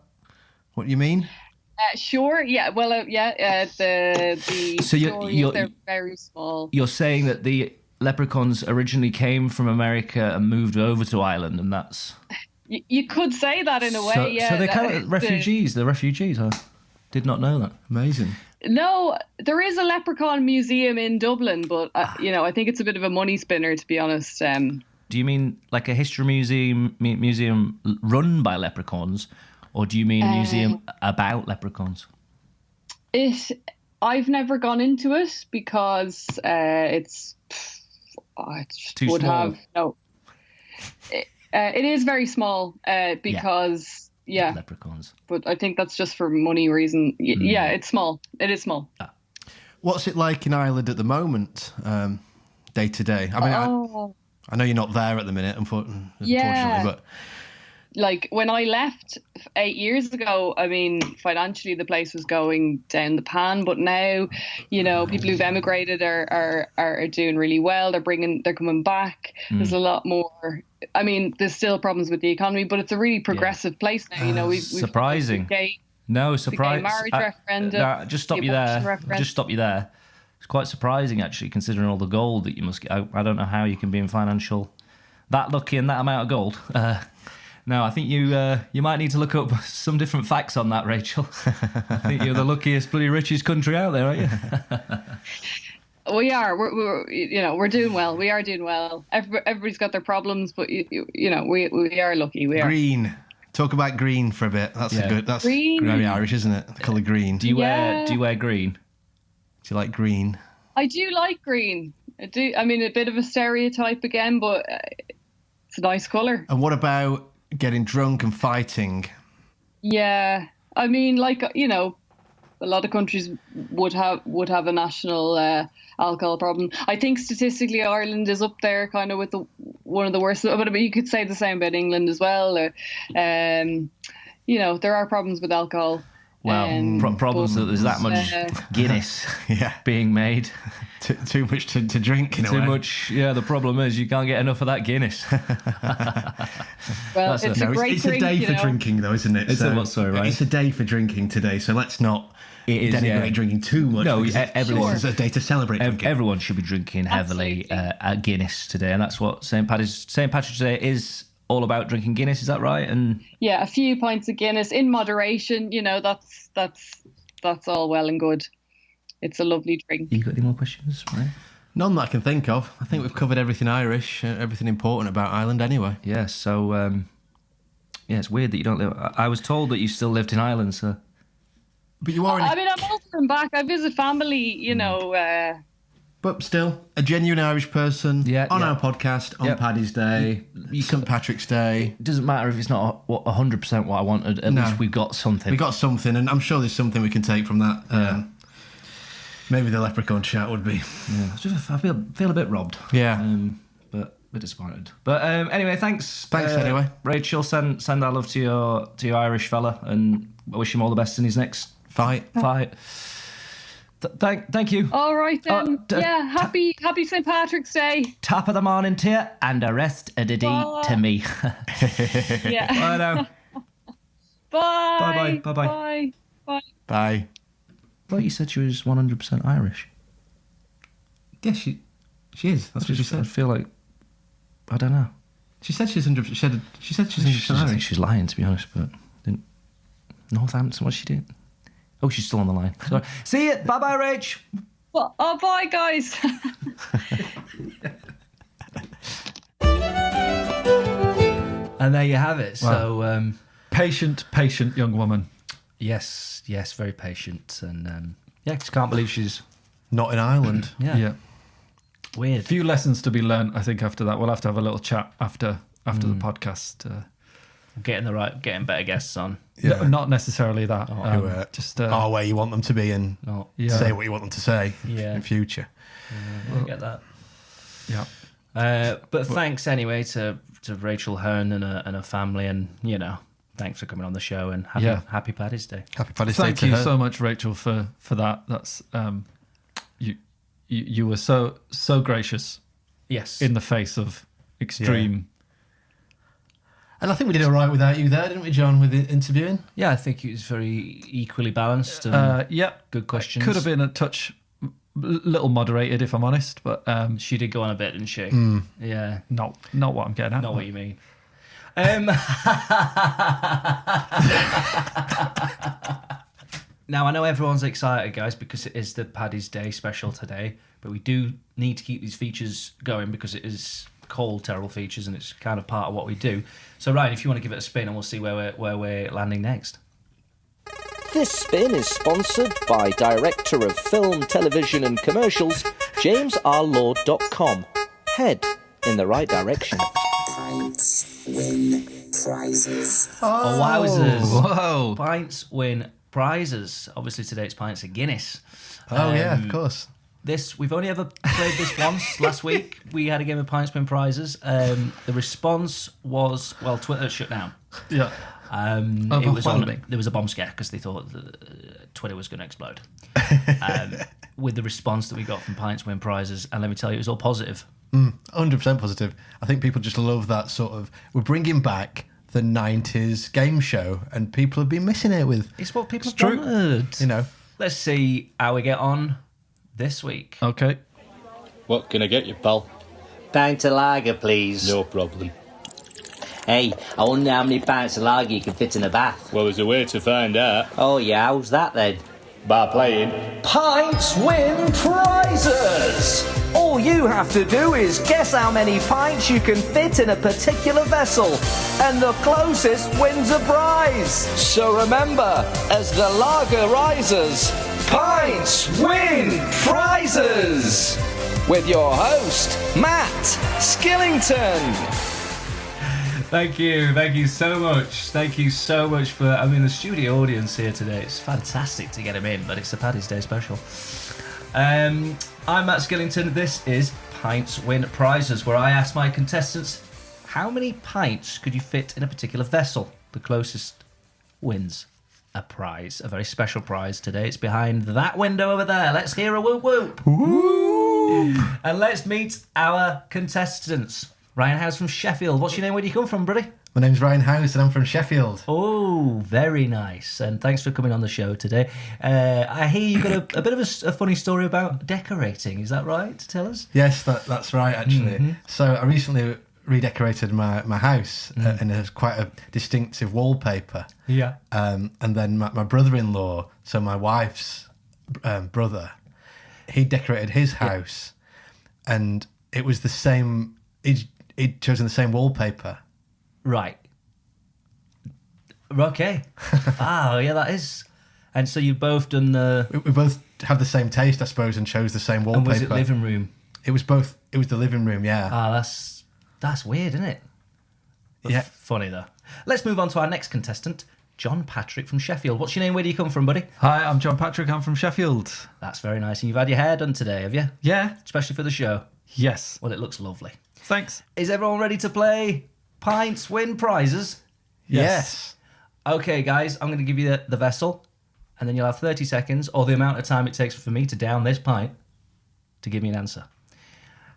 what you mean? Sure. Yeah. Well. The so they're very small. You're saying that the leprechauns originally came from America and moved over to Ireland, and that's. You could say that in a way. Yeah. So they're kind of refugees. They're refugees. I did not know that. Amazing. No, there is a leprechaun museum in Dublin, but I think it's a bit of a money spinner, to be honest. Do you mean like a history museum run by leprechauns, or do you mean a museum about leprechauns? I've never gone into it because it's too small. It is very small because. Yeah, leprechauns. But I think that's just for money reason. Yeah, it's small. It is small. What's it like in Ireland at the moment, day to day? I mean, I know you're not there at the minute, unfortunately, but like when I left 8 years ago, I mean, financially the place was going down the pan, but now, you know, people who've emigrated are doing really well. They're coming back. There's a lot more. I mean, there's still problems with the economy, but it's a really progressive place now. You know, we've surprising. Surprise. Marriage referendum. Just stop you there. It's quite surprising, actually, considering all the gold that you must get. I don't know how you can be in financial that lucky and that amount of gold. No, I think you might need to look up some different facts on that, Rachel. I think you're the luckiest, bloody richest country out there, aren't you? We are. We're doing well. We are doing well. Everybody's got their problems, but we are lucky. We are. Green. Talk about green for a bit. That's good. That's green. Very Irish, isn't it? The colour green. Do you wear green? Do you like green? I do like green. I do. I mean, a bit of a stereotype again, but it's a nice colour. And what about getting drunk and fighting? Yeah, I mean, like, you know, a lot of countries would have a national alcohol problem. I think statistically Ireland is up there kind of with one of the worst, but you could say the same about England as well. You know, there are problems with alcohol. Well, problems that there's that much Guinness being made. Too much to drink in a way. Too much, yeah. The problem is you can't get enough of that Guinness. Well, it's a great it's drink, a day for drinking, though, isn't it? It's a what, sorry, right? It's a day for drinking today, so let's not denigrate drinking too much. No, everyone. It's a day to celebrate drinking. Everyone should be drinking heavily at Guinness today, and that's what St. Patrick's Day is all about, drinking Guinness. Is that right? And yeah, a few pints of Guinness in moderation. That's all well and good. It's a lovely drink. You got any more questions, right? None that I can think of. I think we've covered everything Irish, everything important about Ireland anyway. Yeah, so, it's weird that you don't live... I was told that you still lived in Ireland, so... But you are... I'm over and back. I visit family, But still, a genuine Irish person on our podcast on Paddy's Day, St. Patrick's Day. It doesn't matter if it's not 100% what I wanted. At least we've got something. We got something, and I'm sure there's something we can take from that. Maybe the leprechaun chat would be. Yeah, I feel a bit robbed. Yeah. But a bit disappointed. But anyway, thanks. Thanks anyway. Rachel, send our love to your Irish fella, and I wish him all the best in his next fight. Thank you. All right then. Happy St. Patrick's Day. Top of the morning to you, and the rest of the day to me. Yeah. Bye now. Bye. Bye. Bye. Bye. Bye. Well, you said she was 100% Irish. Yeah, she is. That's what she said. I feel like, I don't know. She said she's 100%. She said she's 100% I Irish. think she's lying, to be honest. But Northampton, what's she doing? Oh, she's still on the line. Sorry. See you. Bye, Rach. Well, bye, guys. And there you have it. Wow. So, patient young woman. Yes, very patient, and just can't believe she's not in Ireland. Yeah. Weird. Few lessons to be learnt, I think. After that, we'll have to have a little chat after the podcast. Getting better guests on. Yeah. No, not necessarily that. Just where you want them to be and say what you want them to say in future. I get that. Yeah. But thanks anyway to Rachel Hearn and her family, and thanks for coming on the show, and happy Paddy's Day. Happy Paddy's Day. Thank you so much, Rachel, for that. That's you were so gracious. Yes. In the face of extreme. And I think we did all right without you there, didn't we, John, with the interviewing? Yeah, I think it was very equally balanced. And good questions. Could have been a touch, little moderated, if I'm honest, but she did go on a bit, didn't she? Yeah, not what I'm getting at. Not what you mean. Now, I know everyone's excited, guys, because it is the Paddy's Day special today, but we do need to keep these features going because it is called Terrible Features, and it's kind of part of what we do. So, Ryan, if you want to give it a spin, and we'll see where we're landing next. This spin is sponsored by Director of Film, Television and Commercials, JamesRLord.com. Head in the right direction. Pints win prizes. Oh, wowzers. Whoa. Pints win prizes. Obviously, today it's Pints of Guinness. Oh, yeah, of course. We've only ever played this once. Last week, we had a game of Pints win prizes. The response was, Twitter shut down. Yeah. It was there was a bomb scare because they thought Twitter was going to explode. With the response that we got from Pints win prizes, and let me tell you, it was all positive. 100% positive. I think people just love that sort of... We're bringing back the 90s game show, and people have been missing it with... It's what people have wanted. Let's see how we get on this week. Okay. What can I get you, pal? Pint of lager, please. No problem. Hey, I wonder how many pints of lager you can fit in a bath. Well, there's a way to find out. Oh, yeah, how's that then? By playing Pints win prizes! All you have to do is guess how many pints you can fit in a particular vessel, and the closest wins a prize. So remember, as the lager rises, pints win prizes! With your host, Matt Skillington. Thank you so much. Thank you so much for, the studio audience here today. It's fantastic to get them in, but it's a Paddy's Day special. I'm Matt Skillington. This is Pints Win Prizes, where I ask my contestants, how many pints could you fit in a particular vessel? The closest wins a prize, a very special prize today. It's behind that window over there. Let's hear a whoop whoop. Woo! And let's meet our contestants. Ryan House from Sheffield. What's your name? Where do you come from, buddy? My name's Ryan House and I'm from Sheffield. Oh, very nice. And thanks for coming on the show today. I hear you've got a bit of a funny story about decorating. Is that right to tell us? Yes, that's right, actually. So I recently redecorated my house in a quite a distinctive wallpaper. Yeah. And then my brother-in-law, so my wife's brother, he decorated his house and it was the same, he'd chosen the same wallpaper. Right. Okay. Yeah, that is. And so you've both done the... We both have the same taste, I suppose, and chose the same wallpaper. And was it living room? It was both. It was the living room, yeah. That's weird, isn't it? Yeah. Funny, though. Let's move on to our next contestant, John Patrick from Sheffield. What's your name? Where do you come from, buddy? Hi, I'm John Patrick. I'm from Sheffield. That's very nice. And you've had your hair done today, have you? Yeah. Especially for the show? Yes. Well, it looks lovely. Thanks. Is everyone ready to play Pints Win Prizes? Yes. Okay, guys, I'm going to give you the vessel, and then you'll have 30 seconds, or the amount of time it takes for me to down this pint, to give me an answer.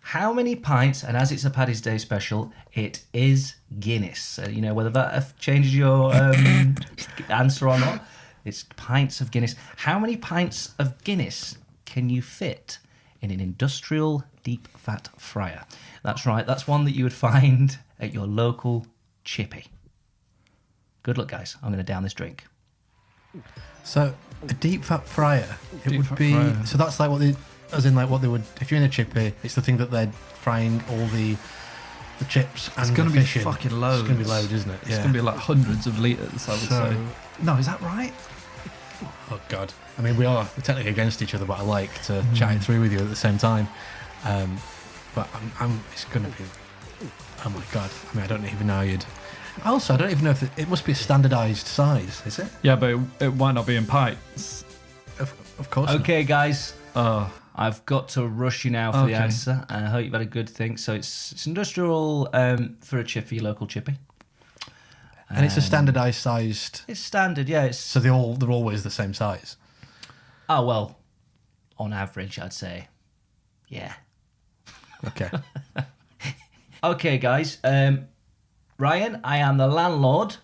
How many pints, and as it's a Paddy's Day special, it is Guinness. You know, whether that changes your answer or not, it's pints of Guinness. How many pints of Guinness can you fit in an industrial deep fat fryer? That's right, that's one that you would find at your local chippy. Good luck, guys. I'm going to down this drink. So, a deep fat fryer, it would fat be... fryer. So that's like what they... As in, like, what they would... If you're in a chippy, it's the thing that they're frying all the chips and It's going the to be fish in. fucking loads. It's going to be loads, isn't it? It's going to be like hundreds of litres, I would say. No, is that right? Oh, God. I mean, we're technically against each other, but I like to chat it through with you at the same time. But it's going to be... Oh, my God. I mean, I don't even know how you'd... Also, I don't even know if it must be a standardised size, is it? Yeah, but it might not be in pints. Of course not. Okay, guys. I've got to rush you now for the answer. I hope you've had a good think. So it's industrial for a chippy, local chippy. And it's a standardised sized... It's standard, yeah. So they're always the same size? Oh, well, on average, I'd say. Yeah. Okay. Okay, guys. Ryan, I am the landlord,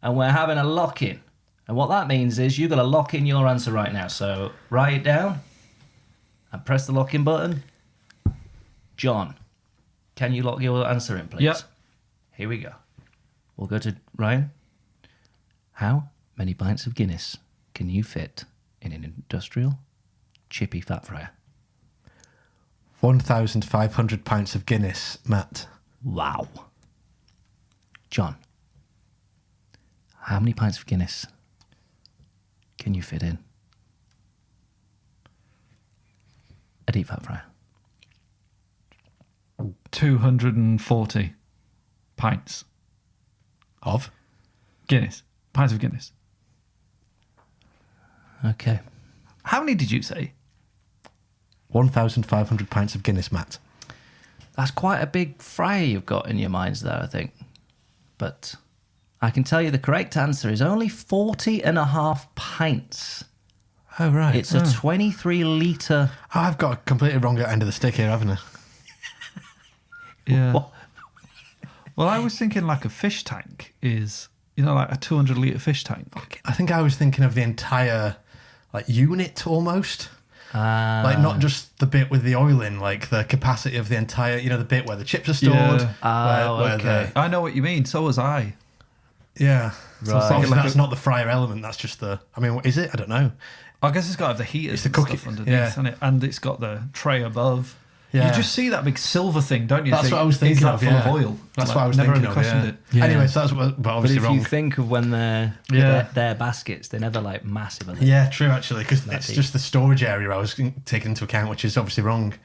and we're having a lock-in. And what that means is you've got to lock in your answer right now. So write it down and press the lock-in button. John, can you lock your answer in, please? Yep. Here we go. We'll go to Ryan. How many pints of Guinness can you fit in an industrial chippy fat fryer? 1,500 pints of Guinness, Matt. Wow. John, how many pints of Guinness can you fit in a deep fat fryer? 240 pints. Of? Guinness. Pints of Guinness. Okay. How many did you say? 1,500 pints of Guinness, Matt. That's quite a big fryer you've got in your minds there, I think. But I can tell you the correct answer is only 40.5 pints. Oh, right. It's a 23-litre... Oh, I've got a completely wrong end of the stick here, haven't I? Yeah. Well, I was thinking like a fish tank is, like a 200-litre fish tank. I think I was thinking of the entire, unit almost. Like, not just the bit with the oil in, like the capacity of the entire, the bit where the chips are stored. Yeah. Okay. I know what you mean. So was I. Yeah. Right. So obviously that's not the fryer element. That's just what is it? I don't know. I guess it's got to have the heaters It's the and cookie- stuff underneath, yeah. hasn't it? And it's got the tray above. Yeah. You just see that big silver thing, don't you? That's what I was thinking is that of, full yeah. of oil? That's Like, what I was never thinking really of, questioned yeah. it. Anyway, so that's but But obviously if wrong. you think of when they're their baskets, they're never massive, are they? Yeah, true, actually, because That's it's it. just the storage area I was taking into account, which is obviously wrong.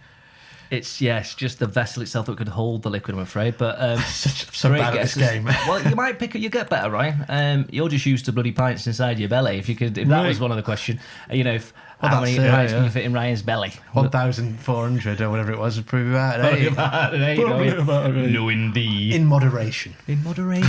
It's just the vessel itself that could hold the liquid, I'm afraid. But so great bad at this guesses. game. Well, you might you get better, Ryan. You're just used to bloody pints inside your belly. If that was one of the question, how many pints can you fit in Ryan's belly? 1,400 or whatever it was would prove about it. Knowing thee. In moderation. In moderation.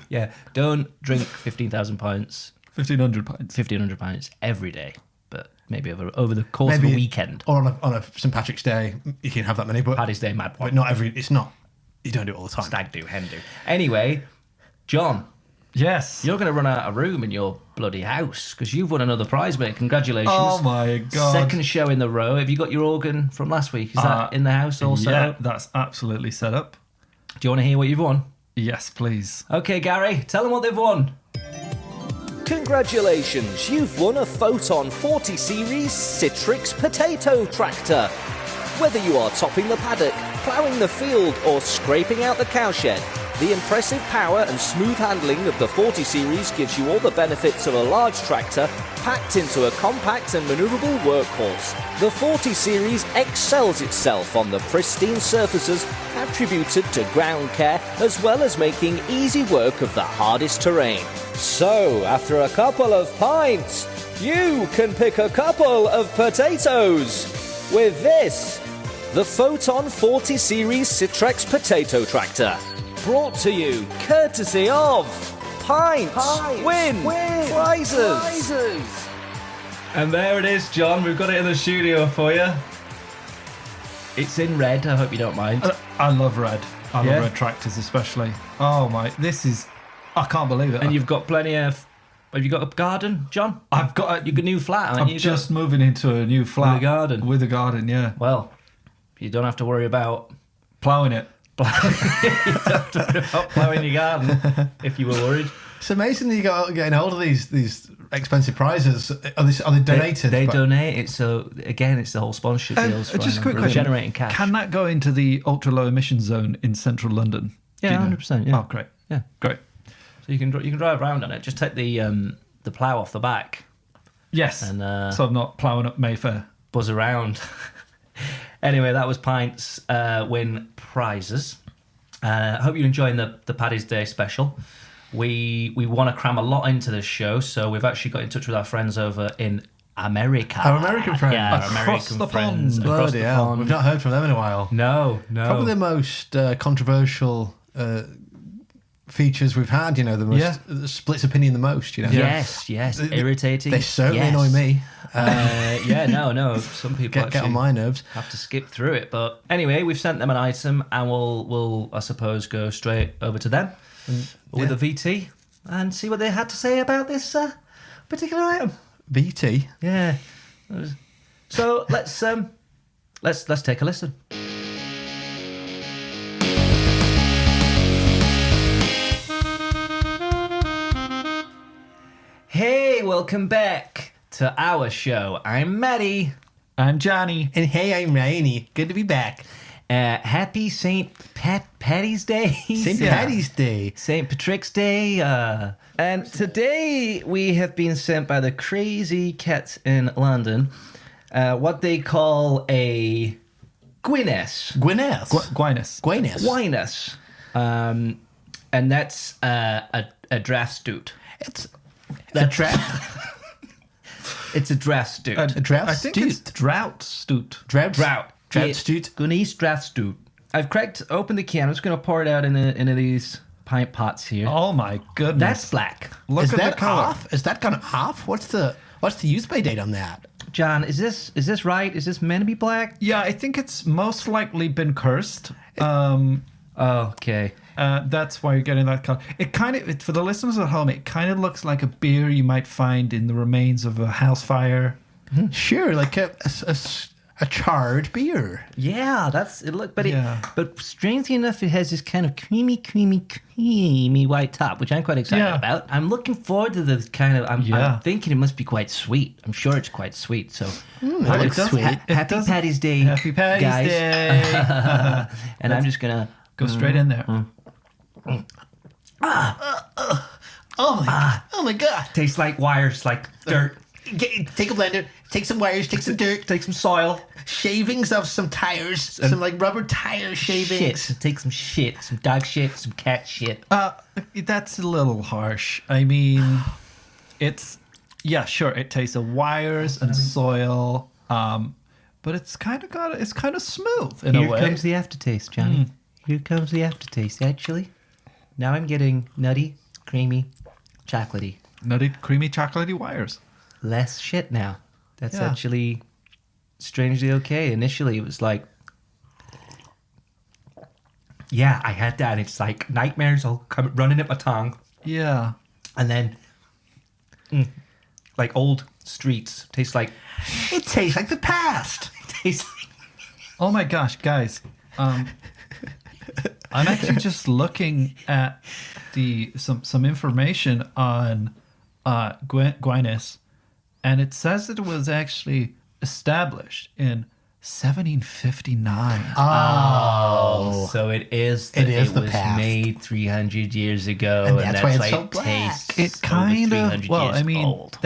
Yeah, don't drink 15,000 pints. 1,500 pints. 1,500 pints every day. But maybe over the course of a weekend. Or on a St. Patrick's Day, you can have that many. But Paddy's Day, mad one. But not every... It's not... You don't do it all the time. Stag do, hen do. Anyway, John. Yes. You're going to run out of room in your bloody house because you've won another prize, mate. Congratulations. Oh, my God. Second show in the row. Have you got your organ from last week? Is that in the house also? Yeah, that's absolutely set up. Do you want to hear what you've won? Yes, please. Okay, Gary, tell them what they've won. Congratulations, you've won a Photon 40 Series Citrix Potato Tractor. Whether you are topping the paddock, ploughing the field or scraping out the cowshed, the impressive power and smooth handling of the 40 Series gives you all the benefits of a large tractor packed into a compact and manoeuvrable workhorse. The 40 Series excels itself on the pristine surfaces attributed to ground care, as well as making easy work of the hardest terrain. So, after a couple of pints, you can pick a couple of potatoes with this, the Photon 40 Series Citrix Potato Tractor. Brought to you courtesy of Pints Win Prizes. And there it is, John. We've got it in the studio for you. It's in red. I hope you don't mind. I love red. I love red tractors especially. Oh my, this is... I can't believe it. And you've got plenty of... Have you got a garden, John? I've got... You've got a new flat, haven't you? I'm just moving into a new flat. With a garden? With a garden, yeah. Well, you don't have to worry about... Ploughing it. You don't have to worry about ploughing your garden, if you were worried. It's amazing that you got getting hold of these expensive prizes. Are they donated? They donate it, so again, it's the whole sponsorship deals for just a quick question. Generating cash. Can that go into the ultra low emission zone in central London? Yeah, 100%. Yeah. Oh, great. Yeah, great. So you can drive around on it. Just take the plough off the back. Yes. And so I'm not ploughing up Mayfair. Buzz around. Anyway, that was Pints Win Prizes. I hope you're enjoying the Paddy's Day special. We want to cram a lot into this show, so we've actually got in touch with our friends over in America. Our American friends. Yeah, our Across American the friends. pond. Across the Bloody hell. pond. We've not heard from them in a while. No. Probably the most controversial features we've had, the most splits opinion the most, Yes, irritating. They certainly annoy me. No. Some people get on my nerves. have to skip through it. But anyway, we've sent them an item and we'll I suppose, go straight over to them with a VT and see what they had to say about this particular item. VT? Yeah. So let's take a listen. Hey, welcome back to our show. I'm Maddie. I'm Johnny. And hey, I'm Rainy. Good to be back. Happy St. Paddy's Day. St. Paddy's Day. St. Patrick's Day. And today we have been sent by the crazy cats in London what they call a Guinness. Guinness. And that's a draft stoot. It's a draft. It's a draft stoot. A draft I think it's drought stoot. Drought It's stoot. Guinness draft stoot. I've cracked open the can. I'm just going to pour it out into these pint pots here. Oh my goodness. That's black. Look Is at that the color. half? Is that kind of half? What's the use by date on that? John, is this right? Is this meant to be black? Yeah, I think it's most likely been cursed. Okay. That's why you're getting that color. It kind of, for the listeners at home, it kind of looks like a beer you might find in the remains of a house fire. Sure, like a charred beer. Yeah, that's it. Look, but Yeah. but strangely enough, it has this kind of creamy white top, which I'm quite excited Yeah. about. I'm looking forward to the kind of. I'm Yeah. thinking it must be quite sweet. I'm sure it's quite sweet. So, looks sweet. Happy Paddy's Day, Happy Paddy's guys. Day. And I'm just gonna Go straight in there. Oh my god. Tastes like wires, like dirt. Take a blender, take some wires, take some dirt, Take some soil. shavings of some tires, some like rubber tire shavings. Shit. Take some shit, some dog shit, some cat shit. That's a little harsh. I mean, it's, yeah, sure, it tastes of wires and soil, but it's kind of smooth in a Here way. comes the aftertaste, Johnny. Here comes the aftertaste. Actually, now I'm getting nutty, creamy, chocolatey. Nutty, creamy, chocolatey wires. Less shit now. That's actually strangely okay. Initially, it was like, yeah, I had that. It's like nightmares all come running at my tongue. Yeah. And then, like old streets. Tastes like the past. It tastes like... Oh my gosh, guys. I'm actually just looking at some information on Guinness, and it says that it was actually established in 1759. Oh, so it is It is the was past. made 300 years ago, And that's why it's why so it black. tastes It kind over of 300 well, years I mean, old.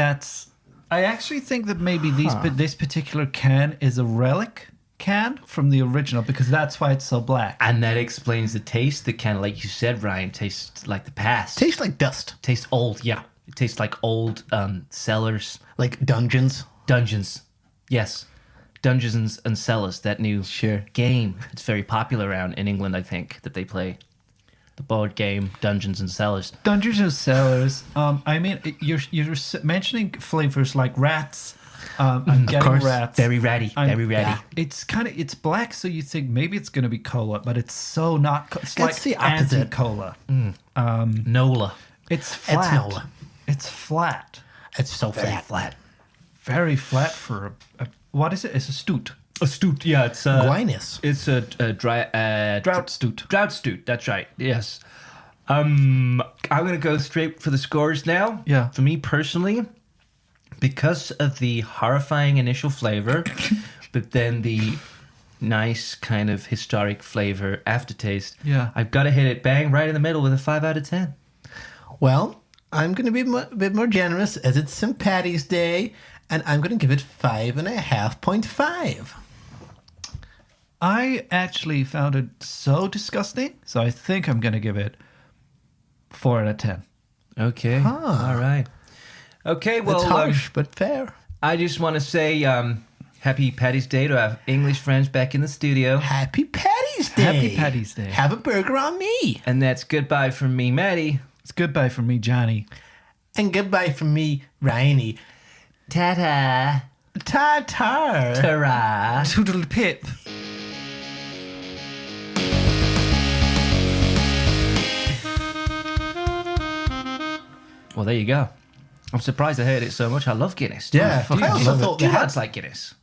I actually think that maybe this particular can is a relic can from the original because that's why it's so black. And that explains the taste. That kind of, like you said, Ryan, tastes like the past. Tastes like dust. Tastes old, yeah. It tastes like old cellars. Like dungeons. Dungeons, yes. Dungeons and Cellars, that new game. It's very popular around in England, I think, that they play. The board game Dungeons and Cellars. Dungeons and Cellars. I mean, you're mentioning flavors like rats. I'm getting course, rats. very ratty, very ratty. Yeah. It's black, so you think maybe it's going to be cola, but it's so not. It's like the opposite. anti-cola. Nola. It's flat. It's Nola. It's flat. It's so Very flat. flat. Very flat for a what is it? It's a stoot. A stoot, yeah. It's Guinness. It's a dry Drought stoot. Drought stoot. That's right. Yes. I'm gonna go straight for the scores now. Yeah. For me personally, because of the horrifying initial flavor, but then the nice kind of historic flavor aftertaste. Yeah. I've got to hit it bang right in the middle with a 5 out of 10. Well, I'm going to be a bit more generous as it's St. Paddy's Day, and I'm going to give it 5.5. I actually found it so disgusting, so I think I'm going to give it 4 out of 10. Okay. All right. Okay. Well, It's harsh, but fair. I just want to say happy Paddy's Day to our English friends back in the studio. Happy Paddy's Day. Happy Paddy's Day. Have a burger on me. And that's goodbye from me, Maddie. It's goodbye from me, Johnny. And goodbye from me, Ryanie. Ta-ta. Ta-ta. Ta-ra. Toodle pip. Well, there you go. I'm surprised I heard it so much. I love Guinness. Yeah, I also thought do they you had. lads like Guinness?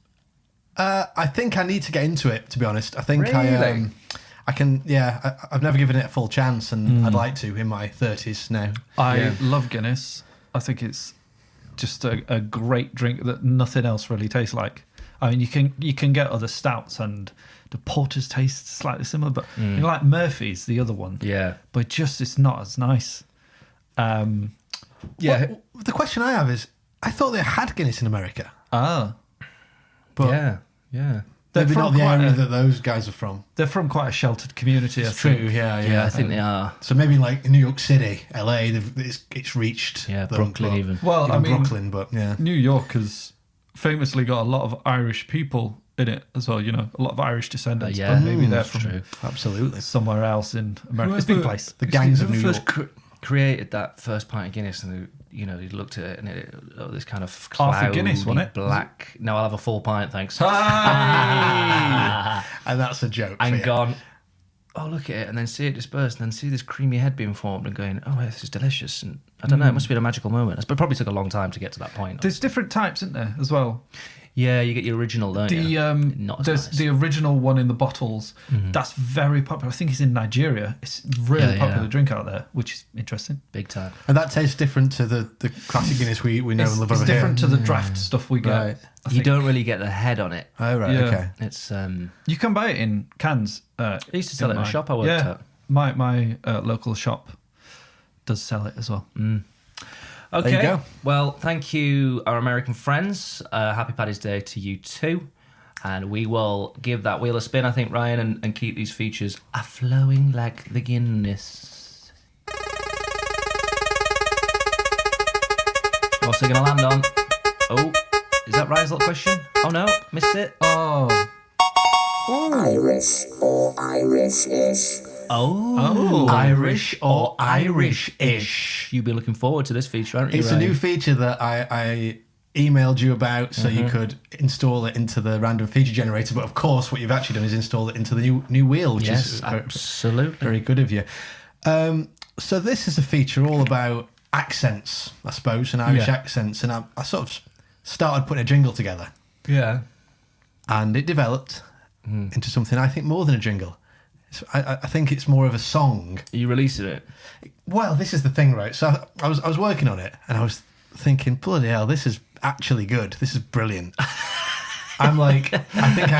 I think I need to get into it, to be honest. I think Really? I can, I've never given it a full chance, and I'd like to in my 30s now. I love Guinness. I think it's just a great drink that nothing else really tastes like. I mean, you can get other stouts and the porters taste slightly similar, but you know, like Murphy's, the other one. Yeah. But just it's not as nice. Yeah. The question I have is, I thought they had Guinness in America. Ah. But yeah. Maybe from not the quite area a- that those guys are from. They're from quite a sheltered community, I It's true, think. yeah. I think they are. So maybe like New York City, LA, it's reached. Yeah, them, Brooklyn but- even. Well, I mean, Brooklyn, but yeah. New York has famously got a lot of Irish people in it as well, you know, a lot of Irish descendants. yeah, but maybe they're that's from true. Absolutely. somewhere else in America. It's a big place. The gangs of Whoever New first York. created that first pint of Guinness, and he looked at it and this kind of Arthur cloudy, Guinness, wasn't it? black. No, I'll have a full pint, thanks. And that's a joke. for And you. gone, oh, look at it, and then see it disperse, and then see this creamy head being formed, and going, oh, this is delicious. And I don't know, it must have been a magical moment. But it probably took a long time to get to that point. There's different types, isn't there, as well? Yeah, you get your original, don't you? Not as There's nice. the original one in the bottles. That's very popular. I think it's in Nigeria. It's really Yeah, popular yeah. drink out there, which is interesting. Big time. And that tastes different to the classic Guinness we know It's, and love it's over different here. to the draft stuff we get. Right. I You think. don't really get the head on it. Oh, right, Yeah. okay. It's You can buy it in cans. I used to sell it in a shop I worked yeah, at. My local shop does sell it as well. Okay. There you go. Well, thank you, our American friends. Happy Paddy's Day to you too. And we will give that wheel a spin, I think, Ryan, and keep these features a-flowing like the Guinness. What's it going to land on? Oh, is that Ryan's little question? Oh, no, missed it. Oh, Irish or Irish-ish. Oh, Irish or Irish-ish. You've been looking forward to this feature, haven't you, It's a Ryan? new feature that I emailed you about so you could install it into the random feature generator. But of course, what you've actually done is install it into the new wheel, which is absolutely very good of you. So this is a feature all about accents, I suppose, and Irish accents. And I sort of started putting a jingle together. Yeah. And it developed into something I think more than a jingle. I think it's more of a song. You released it? Well, this is the thing, right? So I was working on it, and I was thinking, bloody hell, this is actually good. This is brilliant. I'm like, I think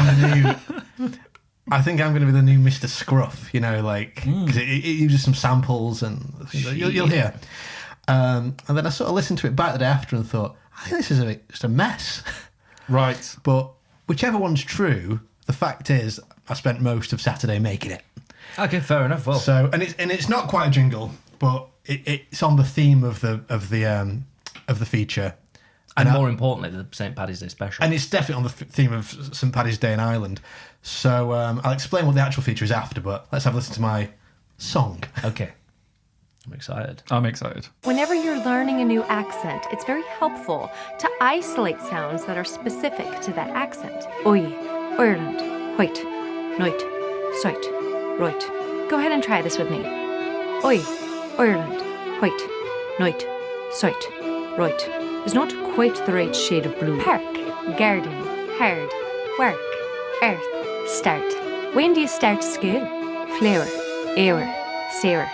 I'm going to be the new Mr. Scruff, you know, like, because it uses some samples and you'll hear. And then I sort of listened to it back the day after and thought, I think this is just a mess. Right. But whichever one's true, the fact is, I spent most of Saturday making it. Okay, fair enough. Well, so and it's not quite a jingle, but it's on the theme of the feature, and more importantly, the St. Paddy's Day special. And it's definitely on the theme of St. Paddy's Day in Ireland. So I'll explain what the actual feature is after, but let's have a listen to my song. Okay. I'm excited. I'm excited. Whenever you're learning a new accent, it's very helpful to isolate sounds that are specific to that accent. Oi, Ireland, white, night, sight, right. Go ahead and try this with me. Oi, Ireland, white, night, sight, right. Is not quite the right shade of blue. Park, garden, hard, work, earth, start. When do you start school? Flower, hour, sour,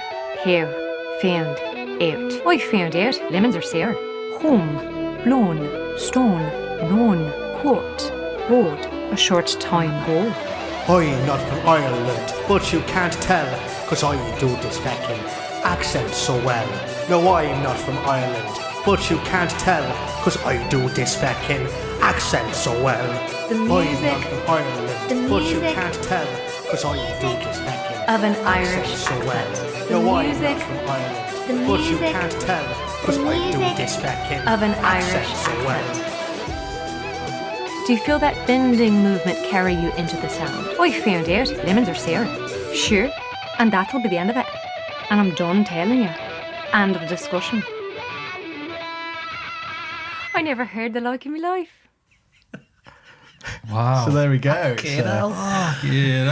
hair. Found out. I found out lemons are sour. Home, blown, stone, known, quote, road, a short time ago. I'm not from Ireland, but you can't tell, 'cause I do this fucking accent so well. No, I'm not from Ireland, but you can't tell, 'cause I do this fucking accent so well. The music, I'm not from Ireland, but you can't tell, 'cause I do this fucking of an accent Irish so well. accent. No, The I'm music, not from Ireland, the but you music, can't tell, 'cause the I do music this fucking of an accent Irish so well. Do you feel that bending movement carry you into the sound? I found out lemons are sour. Sure, and that'll be the end of it. And I'm done telling you. End of discussion. I never heard the like in my life. Wow. So there we go.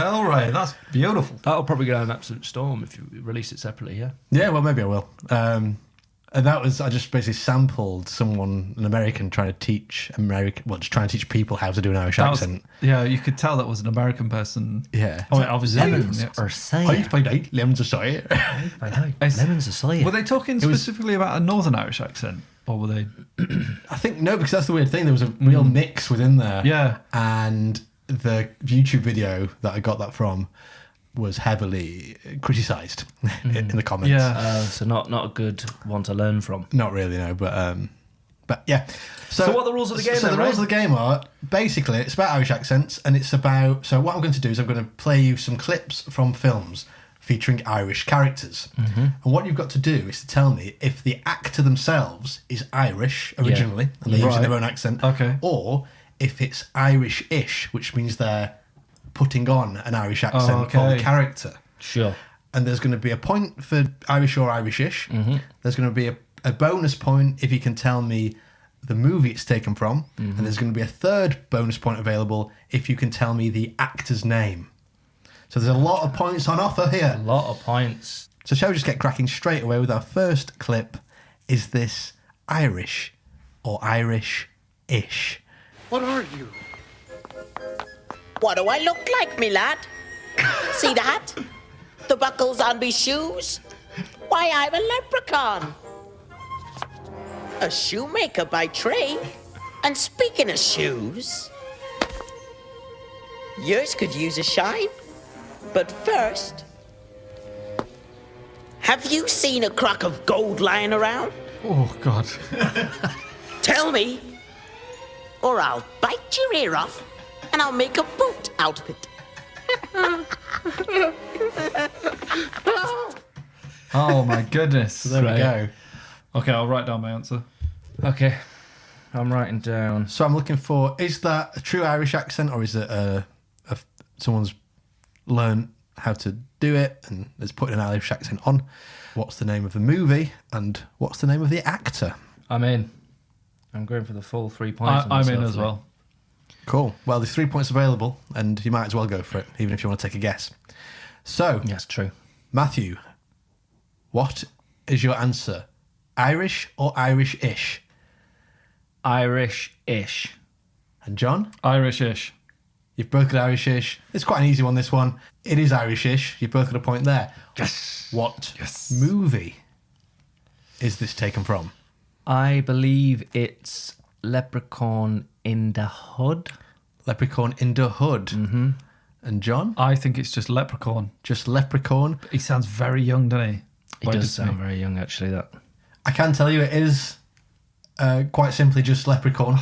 All right. That's beautiful. That'll probably go an absolute storm if you release it separately, yeah? Yeah, well, maybe I will. And that was, I just basically sampled an American trying to teach just trying to teach people how to do an Irish accent. Yeah, you could tell that was an American person. Yeah. Oh, obviously. Lemons are sour. Lemons are sour. Lemons are sour. Were they talking specifically about a Northern Irish accent? Or were they? I think no, because that's the weird thing. There was a real mix within there. Yeah. And the YouTube video that I got that from was heavily criticised in the comments. Yeah. So not a good one to learn from. Not really, no. But yeah. So what are the rules of the game? So the rules of the game are basically it's about Irish accents, and it's about. So what I'm going to do is I'm going to play you some clips from films featuring Irish characters. And what you've got to do is to tell me if the actor themselves is Irish originally, and they're using their own accent, or if it's Irish-ish, which means they're putting on an Irish accent for the character. Sure. And there's going to be a point for Irish or Irish-ish. There's going to be a bonus point if you can tell me the movie it's taken from. And there's going to be a third bonus point available if you can tell me the actor's name. So there's a lot of points on offer here. A lot of points. So shall we just get cracking straight away with our first clip? Is this Irish or Irish-ish? What are you? What do I look like, me lad? See that? The buckles on me shoes? Why, I'm a leprechaun. A shoemaker by trade. And speaking of shoes, yours could use a shine. But first, have you seen a crock of gold lying around? Oh, God. Tell me, or I'll bite your ear off and I'll make a boot out of it. Oh, my goodness. So there we go. Okay, I'll write down my answer. Okay. I'm writing down. So I'm looking for, is that a true Irish accent or is it someone's learned how to do it and has put an Irish accent on? What's the name of the movie and what's the name of the actor? I'm in. I'm going for the full 3 points. I'm in as well. Cool. Well, there's 3 points available, and you might as well go for it, even if you want to take a guess. So, yes, true. Matthew, what is your answer? Irish or Irish-ish? Irish-ish. And John? Irish-ish. You've both got Irish-ish. It's quite an easy one, this one. It is Irish-ish. You've both got a point there. Yes. What movie is this taken from? I believe it's Leprechaun in the Hood. Leprechaun in the Hood. Mm-hmm. And John? I think it's just Leprechaun. Just Leprechaun. He sounds very young, doesn't he? He does sound very young, actually, that. I can tell you it is quite simply just Leprechaun.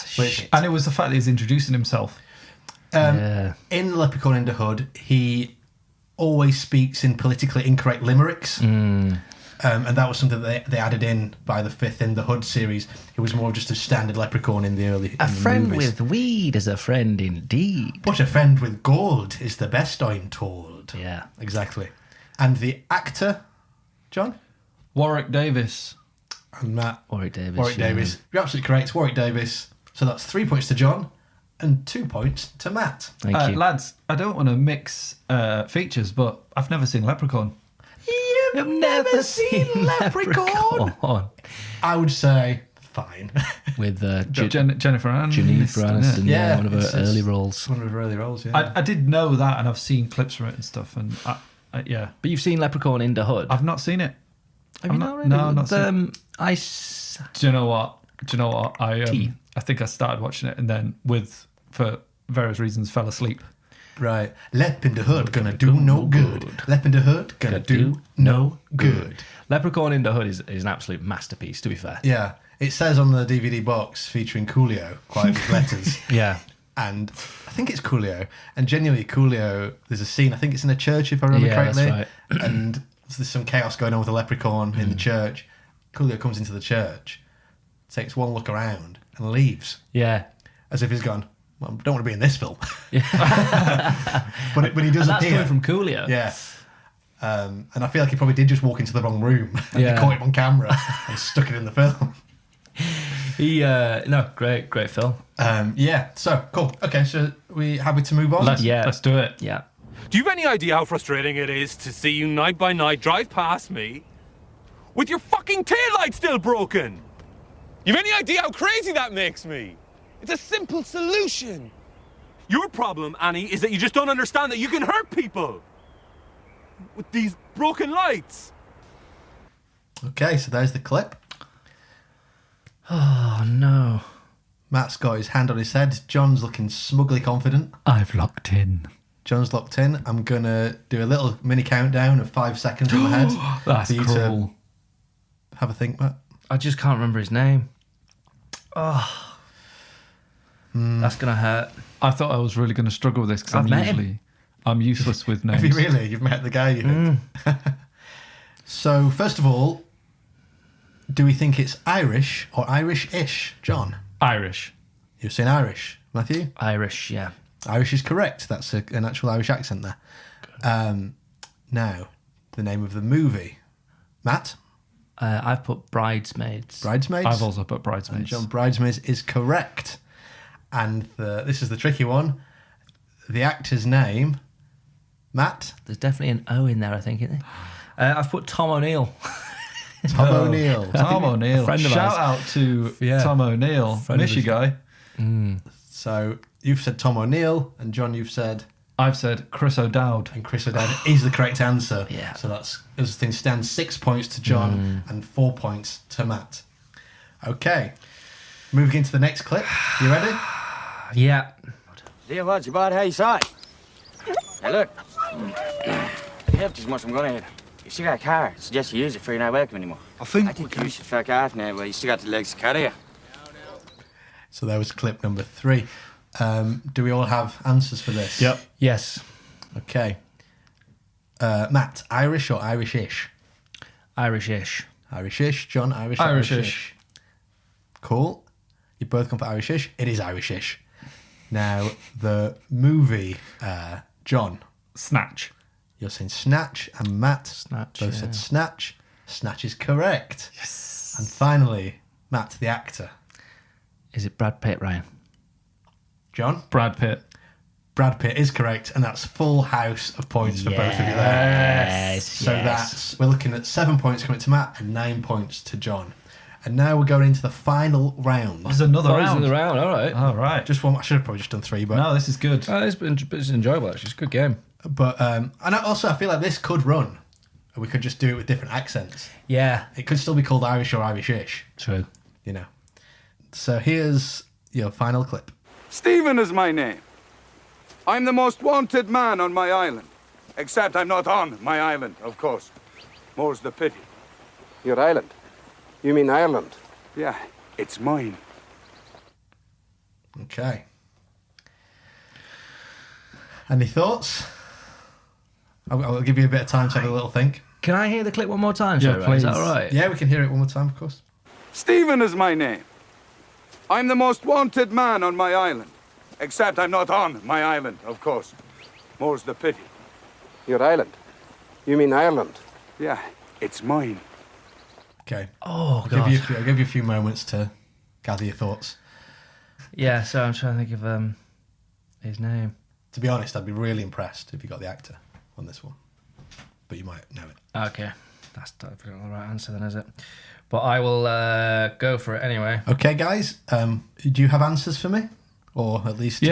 Shit. And it was the fact that he's introducing himself. In Leprechaun in the Hood, he always speaks in politically incorrect limericks. And that was something that they added in by the 5th in the Hood series. It was more just a standard Leprechaun in the early A friend movies. with weed is a friend indeed. But a friend with gold is the best, I'm told. Yeah. Exactly. And the actor, John? Warwick Davis. And Matt? Warwick Davis. Warwick Davis. You're absolutely correct. Warwick Davis. So that's 3 points to John and 2 points to Matt. Thank you. Lads, I don't want to mix features, but I've never seen Leprechaun. You've never seen Leprechaun? I would say fine. With Jennifer Aniston. Jennifer Aniston, Yeah, one of her early roles. One of her early roles, yeah. I did know that, and I've seen clips from it and stuff, and yeah. But you've seen Leprechaun in the Hood? I've not seen it. Have you not really? No, I've not seen it. Do you know what? I think I started watching it and then, for various reasons, fell asleep. Right. Lep in the Hood gonna do no good. Lep in the Hood gonna do no good. Leprechaun in the Hood is an absolute masterpiece, to be fair. Yeah. It says on the DVD box featuring Coolio, quite big letters. Yeah. And I think it's Coolio. And genuinely, Coolio, there's a scene, I think it's in a church, if I remember correctly. That's right. And there's some chaos going on with the leprechaun in the church. Coolio comes into the church, takes one look around, and leaves. Yeah. As if he's gone, well, I don't want to be in this film. Yeah. but he does and that's appear. coming from Coolio. Yeah. And I feel like he probably did just walk into the wrong room and they caught him on camera and stuck it in the film. Great film. Yeah, so cool. Okay, so we happy to move on? Let's do it. Yeah. Do you have any idea how frustrating it is to see you night by night drive past me with your fucking taillight still broken? You have any idea how crazy that makes me? It's a simple solution. Your problem, Annie, is that you just don't understand that you can hurt people with these broken lights. Okay, so there's the clip. Oh, no. Matt's got his hand on his head. John's looking smugly confident. I've locked in. John's locked in. I'm going to do a little mini countdown of 5 seconds in my head. That's for you cruel. to have a think, Matt. I just can't remember his name. Oh. That's going to hurt. I thought I was really going to struggle with this because I'm useless with names. Have you really? You've met the guy, you think? So, first of all, do we think it's Irish or Irish-ish, John? Irish. You're saying Irish, Matthew? Irish, yeah. Irish is correct. That's an actual Irish accent there. Now, the name of the movie. Matt? I've put Bridesmaids. Bridesmaids? I've also put Bridesmaids. And John, Bridesmaids is correct. And this is the tricky one. The actor's name, Matt? There's definitely an O in there, I think, isn't there? I've put Tom O'Neill. Tom O'Neill. Tom O'Neill. Friend of Shout ours. out to Tom O'Neill. Miss you, guy. So you've said Tom O'Neill, and John, you've said... I've said Chris O'Dowd. And Chris O'Dowd is the correct answer. Yeah. So that's, as things stand, 6 points to John and 4 points to Matt. Okay. Moving into the next clip. You ready? Yeah. Dear what's about how you saw it? Hey, look. You have as much I'm gonna hit. You still got a car. I suggest you use it for you're not welcome anymore. I think you should fuck off now, but you still got the legs to carry you. So that was clip number 3. Do we all have answers for this? Yep. Yes. Okay. Matt, Irish or Irish-ish? Irish-ish. Irish-ish. John, Irish or Irish-ish. Cool. You both gone for Irish-ish? It is Irish-ish. Now, the movie, John. Snatch. You're saying Snatch, and Matt Snatch, both said Snatch. Snatch is correct. Yes. And finally, Matt, the actor. Is it Brad Pitt, Ryan? John? Brad Pitt. Brad Pitt is correct, and that's full house of points for both of you there. Yes, So we're looking at 7 points coming to Matt and 9 points to John. And now we're going into the final round. There's another round. Another round, all right. All right. Just one. I should have probably just done 3, but No, this is good. It's enjoyable, actually. It's a good game. But and I feel like this could run. We could just do it with different accents. Yeah. It could still be called Irish or Irish-ish. True. You know. So here's your final clip. Stephen is my name. I'm the most wanted man on my island. Except I'm not on my island, of course. More's the pity. Your island? You mean Ireland? Yeah, it's mine. Okay. Any thoughts? I'll give you a bit of time to have a little think. Can I hear the clip one more time, Yeah, sorry, Ryan? please. Is that all right? Yeah, we can hear it one more time, of course. Stephen is my name. I'm the most wanted man on my island. Except I'm not on my island, of course. More's the pity. Your island? You mean Ireland? Yeah, it's mine. Okay. Oh, I'll God. give you a few moments to gather your thoughts. Yeah, so I'm trying to think of his name. To be honest, I'd be really impressed if you got the actor on this one. But you might know it. Okay. That's definitely not the right answer then, is it? But I will go for it anyway. Okay, guys. Do you have answers for me? Or at least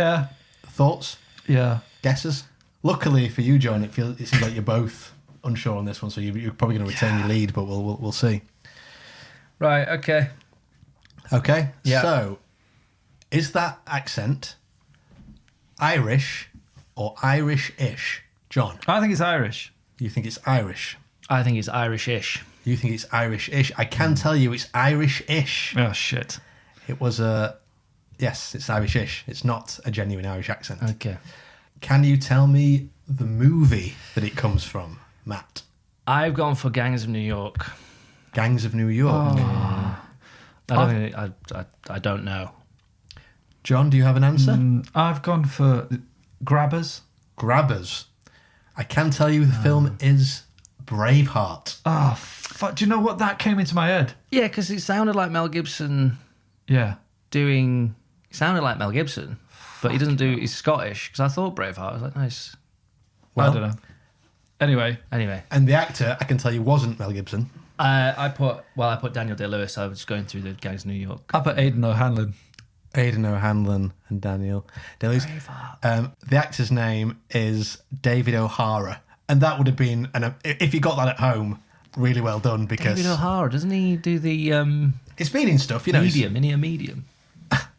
thoughts? Yeah. Guesses? Luckily for you, John, it seems like you're both unsure on this one, so you're probably going to retain your lead, but we'll see. Right, okay. Okay, Yeah. So is that accent Irish or Irish-ish? John? I think it's Irish. You think it's Irish? I think it's Irish-ish. You think it's Irish-ish? I can tell you it's Irish-ish. Oh, shit. It was yes, it's Irish-ish. It's not a genuine Irish accent. Okay. Can you tell me the movie that it comes from, Matt? I've gone for Gangs of New York. Gangs of New York. I don't know. John, do you have an answer? I've gone for Grabbers. Grabbers. I can tell you the film is Braveheart. Oh, fuck. Do you know what? That came into my head. Yeah, because it sounded like Mel Gibson Yeah. doing... It sounded like Mel Gibson, but he doesn't do... He's Scottish, because I thought Braveheart. I was like, nice. Well, I don't know. Anyway. And the actor, I can tell you, wasn't Mel Gibson. I put Daniel Day-Lewis. I was going through the Gangs of New York. I put Aidan O'Hanlon. Aidan O'Hanlon and Daniel Day-Lewis. The actor's name is David O'Hara, and that would have been if you got that at home, really well done because David O'Hara, doesn't he do the it's been in stuff, you know. Medium, Medium.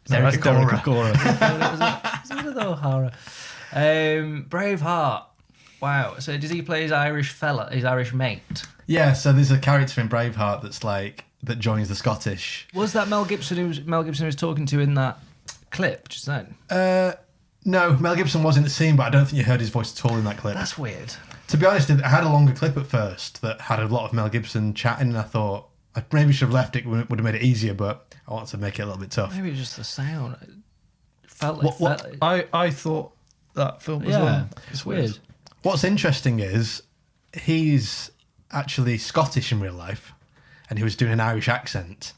Derek Agora. Is it O'Hara? Braveheart. Wow. So does he play his Irish fella, his Irish mate? Yeah. So there's a character in Braveheart that joins the Scottish. Was that Mel Gibson who was talking to in that clip just then? No, Mel Gibson was in the scene, but I don't think you heard his voice at all in that clip. That's weird. To be honest, I had a longer clip at first that had a lot of Mel Gibson chatting, and I thought I maybe should have left it, would have made it easier, but I wanted to make it a little bit tough. Maybe just the sound. It felt I thought that film was on. It's weird. What's interesting is he's actually Scottish in real life, and he was doing an Irish accent.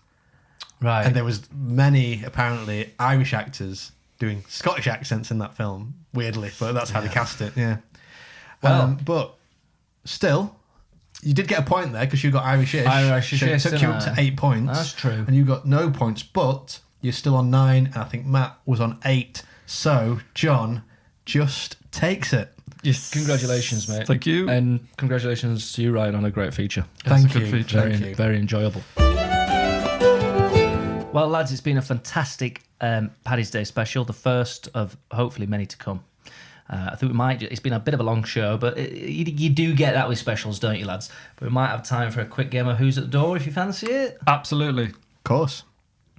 Right. And there was many, apparently, Irish actors doing Scottish accents in that film, weirdly, but that's how they cast it, yeah. Well, but still, you did get a point there because you got Irish-ish. Irish-ish, so it took you up to 8 points. That's true. And you got no points, but you're still on 9, and I think Matt was on 8. So John just takes it. Yes. Congratulations, mate. Thank you. And congratulations to you, Ryan, on a great feature. Thank you. Very, very enjoyable. Well, lads, it's been a fantastic Paddy's Day special, the first of hopefully many to come. I think it's been a bit of a long show, but you do get that with specials, don't you, lads? But we might have time for a quick game of Who's at the Door if you fancy it. Absolutely. Of course.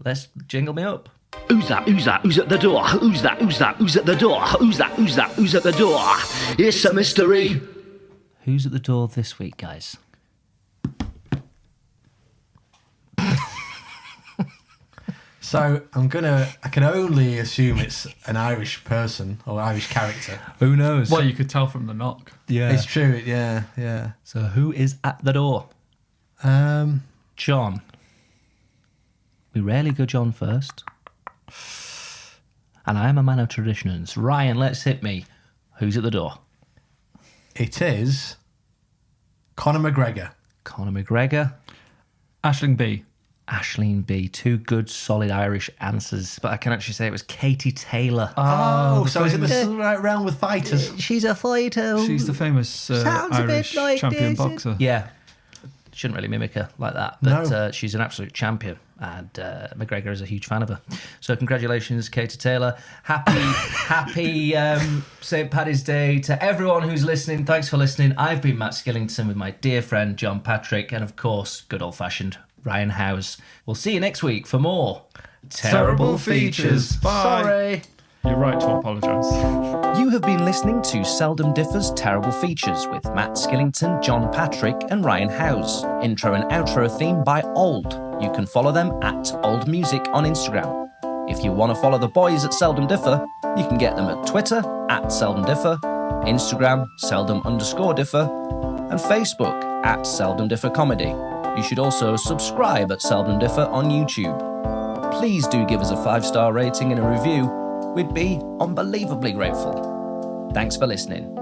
Let's jingle me up. Who's that? Who's that? Who's at the door? Who's that? Who's that? Who's at the door? Who's that? Who's that? Who's at the door? It's a mystery. Who's at the door this week, guys? So I can only assume it's an Irish person or Irish character. Who knows? Well, you could tell from the knock. Yeah. It's true, yeah. So who is at the door? Um, John. We rarely go John first. And I am a man of traditions. Ryan, let's hit me. Who's at the door? It is Conor McGregor. Conor McGregor. Aisling B. Aisling B. Two good, solid Irish answers. But I can actually say it was Katie Taylor. Oh, so is it the right round with fighters? She's a fighter. She's the famous Irish champion boxer. Yeah. Shouldn't really mimic her like that. But she's an absolute champion. And McGregor is a huge fan of her. So congratulations, Katie Taylor. Happy St. Paddy's Day to everyone who's listening. Thanks for listening. I've been Matt Skillington with my dear friend John Patrick. And of course, good old-fashioned Ryan Howes. We'll see you next week for more Terrible Features. Bye. Sorry. You're right to apologise. You have been listening to Seldom Differ's Terrible Features with Matt Skillington, John Patrick and Ryan Howes. Intro and outro theme by Old. You can follow them at Old Music on Instagram. If you want to follow the boys at Seldom Differ, you can get them at Twitter at Seldom Differ, Instagram Seldom_Differ, and Facebook at Seldom Differ Comedy. You should also subscribe at Seldom Differ on YouTube. Please do give us a 5-star rating and a review. We'd be unbelievably grateful. Thanks for listening.